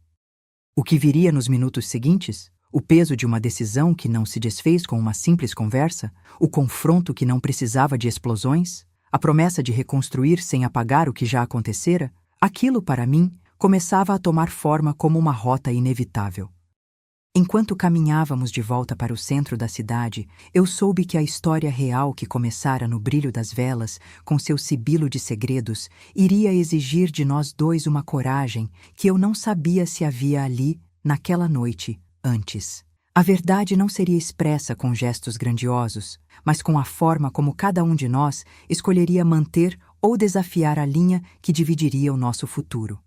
O que viria nos minutos seguintes? O peso de uma decisão que não se desfez com uma simples conversa? O confronto que não precisava de explosões? A promessa de reconstruir sem apagar o que já acontecera? Aquilo, para mim, começava a tomar forma como uma rota inevitável. Enquanto caminhávamos de volta para o centro da cidade, eu soube que a história real que começara no brilho das velas, com seu sibilo de segredos, iria exigir de nós dois uma coragem que eu não sabia se havia ali, naquela noite, antes. A verdade não seria expressa com gestos grandiosos, mas com a forma como cada um de nós escolheria manter ou desafiar a linha que dividiria o nosso futuro.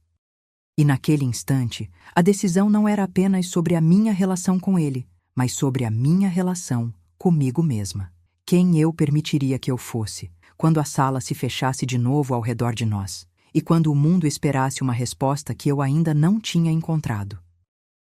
E naquele instante, a decisão não era apenas sobre a minha relação com ele, mas sobre a minha relação comigo mesma. Quem eu permitiria que eu fosse, quando a sala se fechasse de novo ao redor de nós, e quando o mundo esperasse uma resposta que eu ainda não tinha encontrado.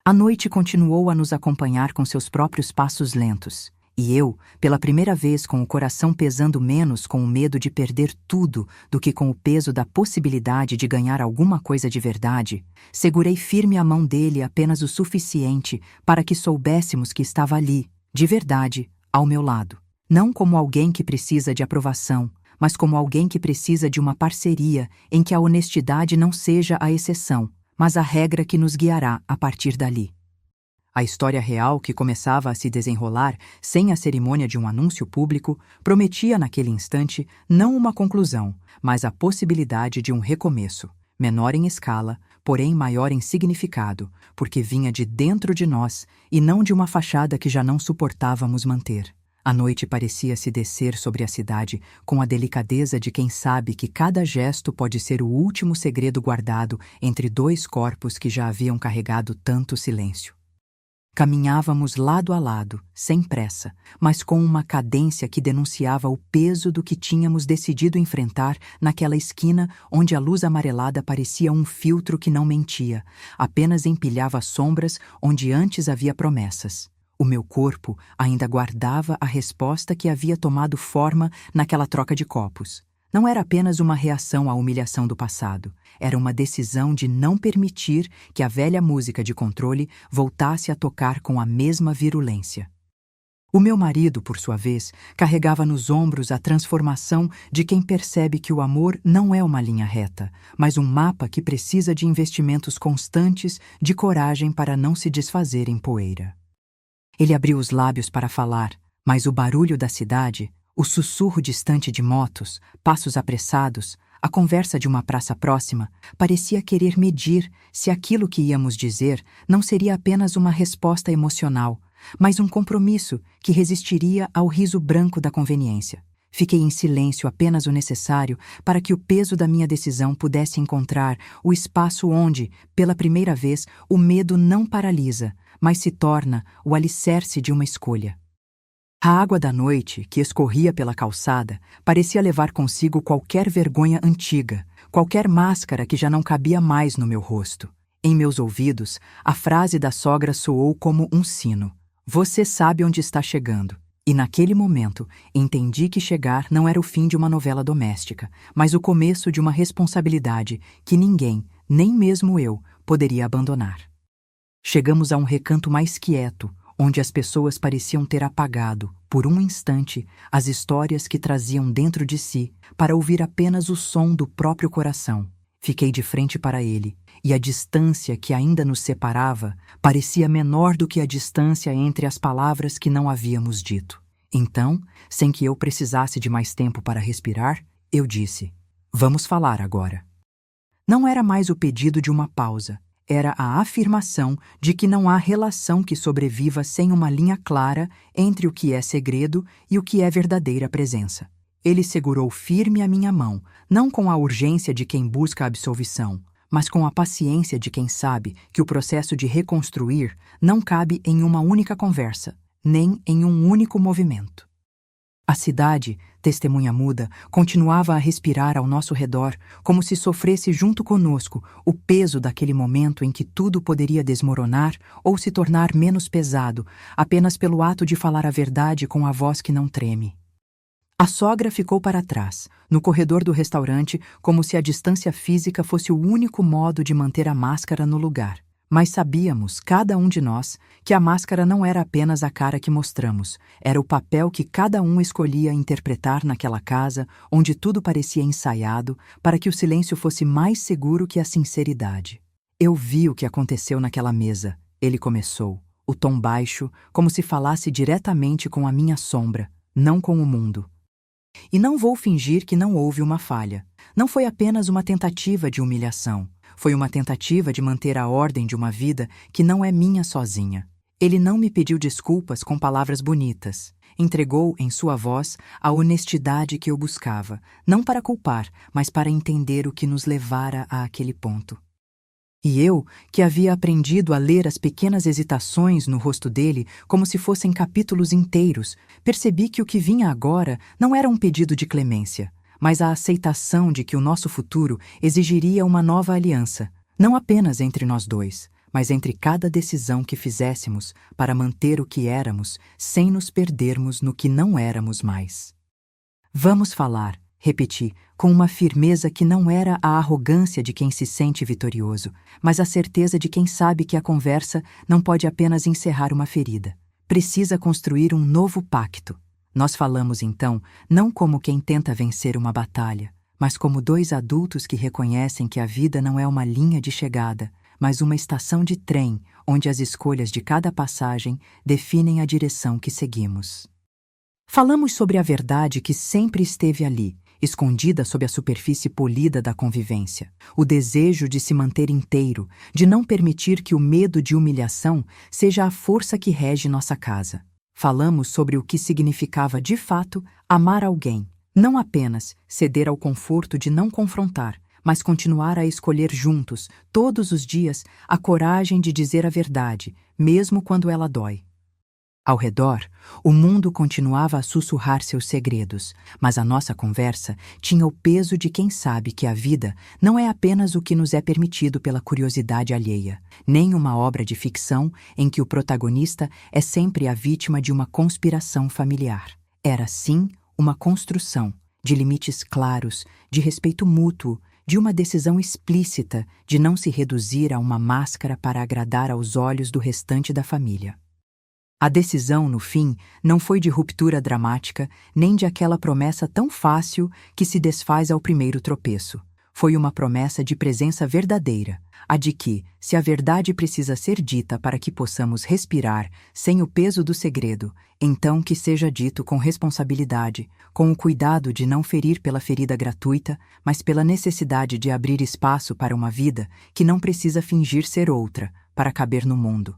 A noite continuou a nos acompanhar com seus próprios passos lentos, e eu, pela primeira vez com o coração pesando menos com o medo de perder tudo do que com o peso da possibilidade de ganhar alguma coisa de verdade, segurei firme a mão dele apenas o suficiente para que soubéssemos que estava ali, de verdade, ao meu lado. Não como alguém que precisa de aprovação, mas como alguém que precisa de uma parceria em que a honestidade não seja a exceção, mas a regra que nos guiará a partir dali. A história real que começava a se desenrolar sem a cerimônia de um anúncio público prometia naquele instante não uma conclusão, mas a possibilidade de um recomeço, menor em escala, porém maior em significado, porque vinha de dentro de nós e não de uma fachada que já não suportávamos manter. A noite parecia se descer sobre a cidade com a delicadeza de quem sabe que cada gesto pode ser o último segredo guardado entre dois corpos que já haviam carregado tanto silêncio. Caminhávamos lado a lado, sem pressa, mas com uma cadência que denunciava o peso do que tínhamos decidido enfrentar naquela esquina onde a luz amarelada parecia um filtro que não mentia, apenas empilhava sombras onde antes havia promessas. O meu corpo ainda guardava a resposta que havia tomado forma naquela troca de copos. Não era apenas uma reação à humilhação do passado, era uma decisão de não permitir que a velha música de controle voltasse a tocar com a mesma virulência. O meu marido, por sua vez, carregava nos ombros a transformação de quem percebe que o amor não é uma linha reta, mas um mapa que precisa de investimentos constantes de coragem para não se desfazer em poeira. Ele abriu os lábios para falar, mas o barulho da cidade, o sussurro distante de motos, passos apressados, a conversa de uma praça próxima, parecia querer medir se aquilo que íamos dizer não seria apenas uma resposta emocional, mas um compromisso que resistiria ao riso branco da conveniência. Fiquei em silêncio apenas o necessário para que o peso da minha decisão pudesse encontrar o espaço onde, pela primeira vez, o medo não paralisa, mas se torna o alicerce de uma escolha. A água da noite, que escorria pela calçada, parecia levar consigo qualquer vergonha antiga, qualquer máscara que já não cabia mais no meu rosto. Em meus ouvidos, a frase da sogra soou como um sino. Você sabe onde está chegando. E naquele momento, entendi que chegar não era o fim de uma novela doméstica, mas o começo de uma responsabilidade que ninguém, nem mesmo eu, poderia abandonar. Chegamos a um recanto mais quieto, onde as pessoas pareciam ter apagado, por um instante, as histórias que traziam dentro de si, para ouvir apenas o som do próprio coração. Fiquei de frente para ele, e a distância que ainda nos separava parecia menor do que a distância entre as palavras que não havíamos dito. Então, sem que eu precisasse de mais tempo para respirar, eu disse: "Vamos falar agora." Não era mais o pedido de uma pausa, era a afirmação de que não há relação que sobreviva sem uma linha clara entre o que é segredo e o que é verdadeira presença. Ele segurou firme a minha mão, não com a urgência de quem busca a absolvição, mas com a paciência de quem sabe que o processo de reconstruir não cabe em uma única conversa, nem em um único movimento. A cidade, testemunha muda, continuava a respirar ao nosso redor, como se sofresse junto conosco o peso daquele momento em que tudo poderia desmoronar ou se tornar menos pesado, apenas pelo ato de falar a verdade com a voz que não treme. A sogra ficou para trás, no corredor do restaurante, como se a distância física fosse o único modo de manter a máscara no lugar. Mas sabíamos, cada um de nós, que a máscara não era apenas a cara que mostramos, era o papel que cada um escolhia interpretar naquela casa, onde tudo parecia ensaiado, para que o silêncio fosse mais seguro que a sinceridade. Eu vi o que aconteceu naquela mesa, ele começou, o tom baixo, como se falasse diretamente com a minha sombra, não com o mundo. E não vou fingir que não houve uma falha. Não foi apenas uma tentativa de humilhação. Foi uma tentativa de manter a ordem de uma vida que não é minha sozinha. Ele não me pediu desculpas com palavras bonitas. Entregou em sua voz a honestidade que eu buscava, não para culpar, mas para entender o que nos levara a aquele ponto. E eu, que havia aprendido a ler as pequenas hesitações no rosto dele como se fossem capítulos inteiros, percebi que o que vinha agora não era um pedido de clemência, mas a aceitação de que o nosso futuro exigiria uma nova aliança, não apenas entre nós dois, mas entre cada decisão que fizéssemos para manter o que éramos sem nos perdermos no que não éramos mais. "Vamos falar", repeti, com uma firmeza que não era a arrogância de quem se sente vitorioso, mas a certeza de quem sabe que a conversa não pode apenas encerrar uma ferida. Precisa construir um novo pacto. Nós falamos então, não como quem tenta vencer uma batalha, mas como dois adultos que reconhecem que a vida não é uma linha de chegada, mas uma estação de trem onde as escolhas de cada passagem definem a direção que seguimos. Falamos sobre a verdade que sempre esteve ali, escondida sob a superfície polida da convivência, o desejo de se manter inteiro, de não permitir que o medo de humilhação seja a força que rege nossa casa. Falamos sobre o que significava de fato amar alguém, não apenas ceder ao conforto de não confrontar, mas continuar a escolher juntos, todos os dias, a coragem de dizer a verdade, mesmo quando ela dói. Ao redor, o mundo continuava a sussurrar seus segredos, mas a nossa conversa tinha o peso de quem sabe que a vida não é apenas o que nos é permitido pela curiosidade alheia, nem uma obra de ficção em que o protagonista é sempre a vítima de uma conspiração familiar. Era, sim, uma construção, de limites claros, de respeito mútuo, de uma decisão explícita de não se reduzir a uma máscara para agradar aos olhos do restante da família. A decisão, no fim, não foi de ruptura dramática, nem de aquela promessa tão fácil que se desfaz ao primeiro tropeço. Foi uma promessa de presença verdadeira, a de que, se a verdade precisa ser dita para que possamos respirar sem o peso do segredo, então que seja dito com responsabilidade, com o cuidado de não ferir pela ferida gratuita, mas pela necessidade de abrir espaço para uma vida que não precisa fingir ser outra, para caber no mundo.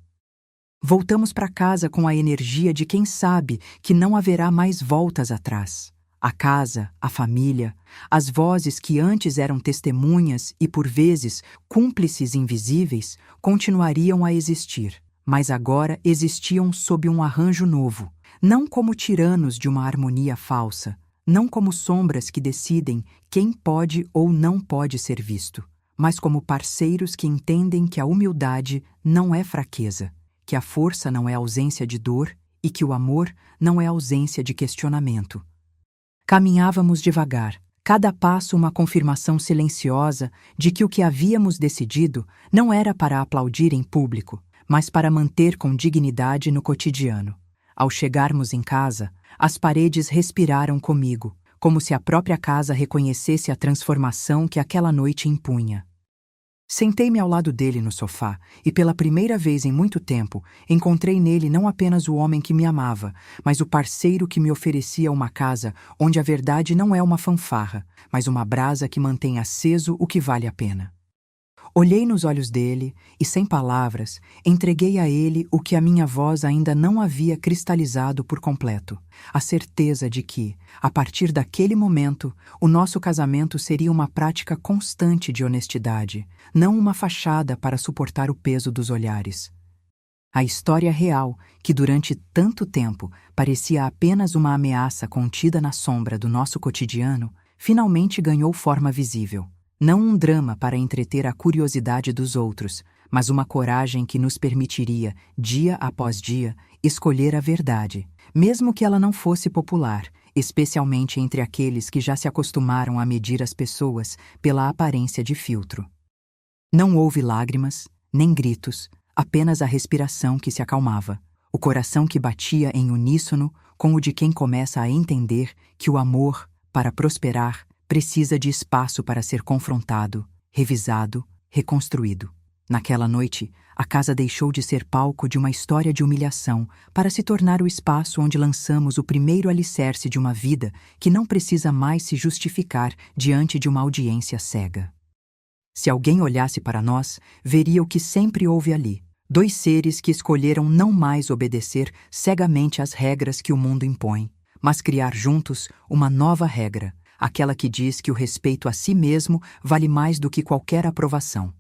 Voltamos para casa com a energia de quem sabe que não haverá mais voltas atrás. A casa, a família, as vozes que antes eram testemunhas e, por vezes, cúmplices invisíveis, continuariam a existir, mas agora existiam sob um arranjo novo, não como tiranos de uma harmonia falsa, não como sombras que decidem quem pode ou não pode ser visto, mas como parceiros que entendem que a humildade não é fraqueza, que a força não é ausência de dor e que o amor não é ausência de questionamento. Caminhávamos devagar, cada passo uma confirmação silenciosa de que o que havíamos decidido não era para aplaudir em público, mas para manter com dignidade no cotidiano. Ao chegarmos em casa, as paredes respiraram comigo, como se a própria casa reconhecesse a transformação que aquela noite impunha. Sentei-me ao lado dele no sofá e, pela primeira vez em muito tempo, encontrei nele não apenas o homem que me amava, mas o parceiro que me oferecia uma casa onde a verdade não é uma fanfarra, mas uma brasa que mantém aceso o que vale a pena. Olhei nos olhos dele e, sem palavras, entreguei a ele o que a minha voz ainda não havia cristalizado por completo: a certeza de que, a partir daquele momento, o nosso casamento seria uma prática constante de honestidade, não uma fachada para suportar o peso dos olhares. A história real, que durante tanto tempo parecia apenas uma ameaça contida na sombra do nosso cotidiano, finalmente ganhou forma visível. Não um drama para entreter a curiosidade dos outros, mas uma coragem que nos permitiria, dia após dia, escolher a verdade, mesmo que ela não fosse popular, especialmente entre aqueles que já se acostumaram a medir as pessoas pela aparência de filtro. Não houve lágrimas, nem gritos, apenas a respiração que se acalmava, o coração que batia em uníssono com o de quem começa a entender que o amor, para prosperar, precisa de espaço para ser confrontado, revisado, reconstruído. Naquela noite, a casa deixou de ser palco de uma história de humilhação para se tornar o espaço onde lançamos o primeiro alicerce de uma vida que não precisa mais se justificar diante de uma audiência cega. Se alguém olhasse para nós, veria o que sempre houve ali: dois seres que escolheram não mais obedecer cegamente às regras que o mundo impõe, mas criar juntos uma nova regra, aquela que diz que o respeito a si mesmo vale mais do que qualquer aprovação.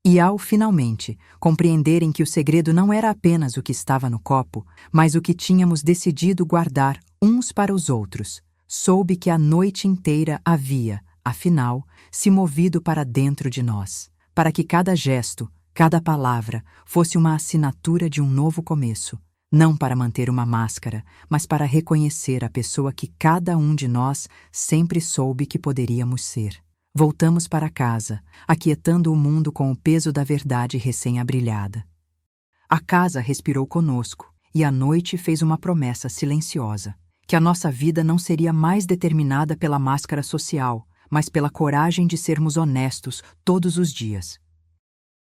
E ao, finalmente, compreenderem que o segredo não era apenas o que estava no copo, mas o que tínhamos decidido guardar uns para os outros, soube que a noite inteira havia, afinal, se movido para dentro de nós, para que cada gesto, cada palavra, fosse uma assinatura de um novo começo, não para manter uma máscara, mas para reconhecer a pessoa que cada um de nós sempre soube que poderíamos ser. Voltamos para casa, aquietando o mundo com o peso da verdade recém-abrilhada. A casa respirou conosco, e a noite fez uma promessa silenciosa: que a nossa vida não seria mais determinada pela máscara social, mas pela coragem de sermos honestos todos os dias.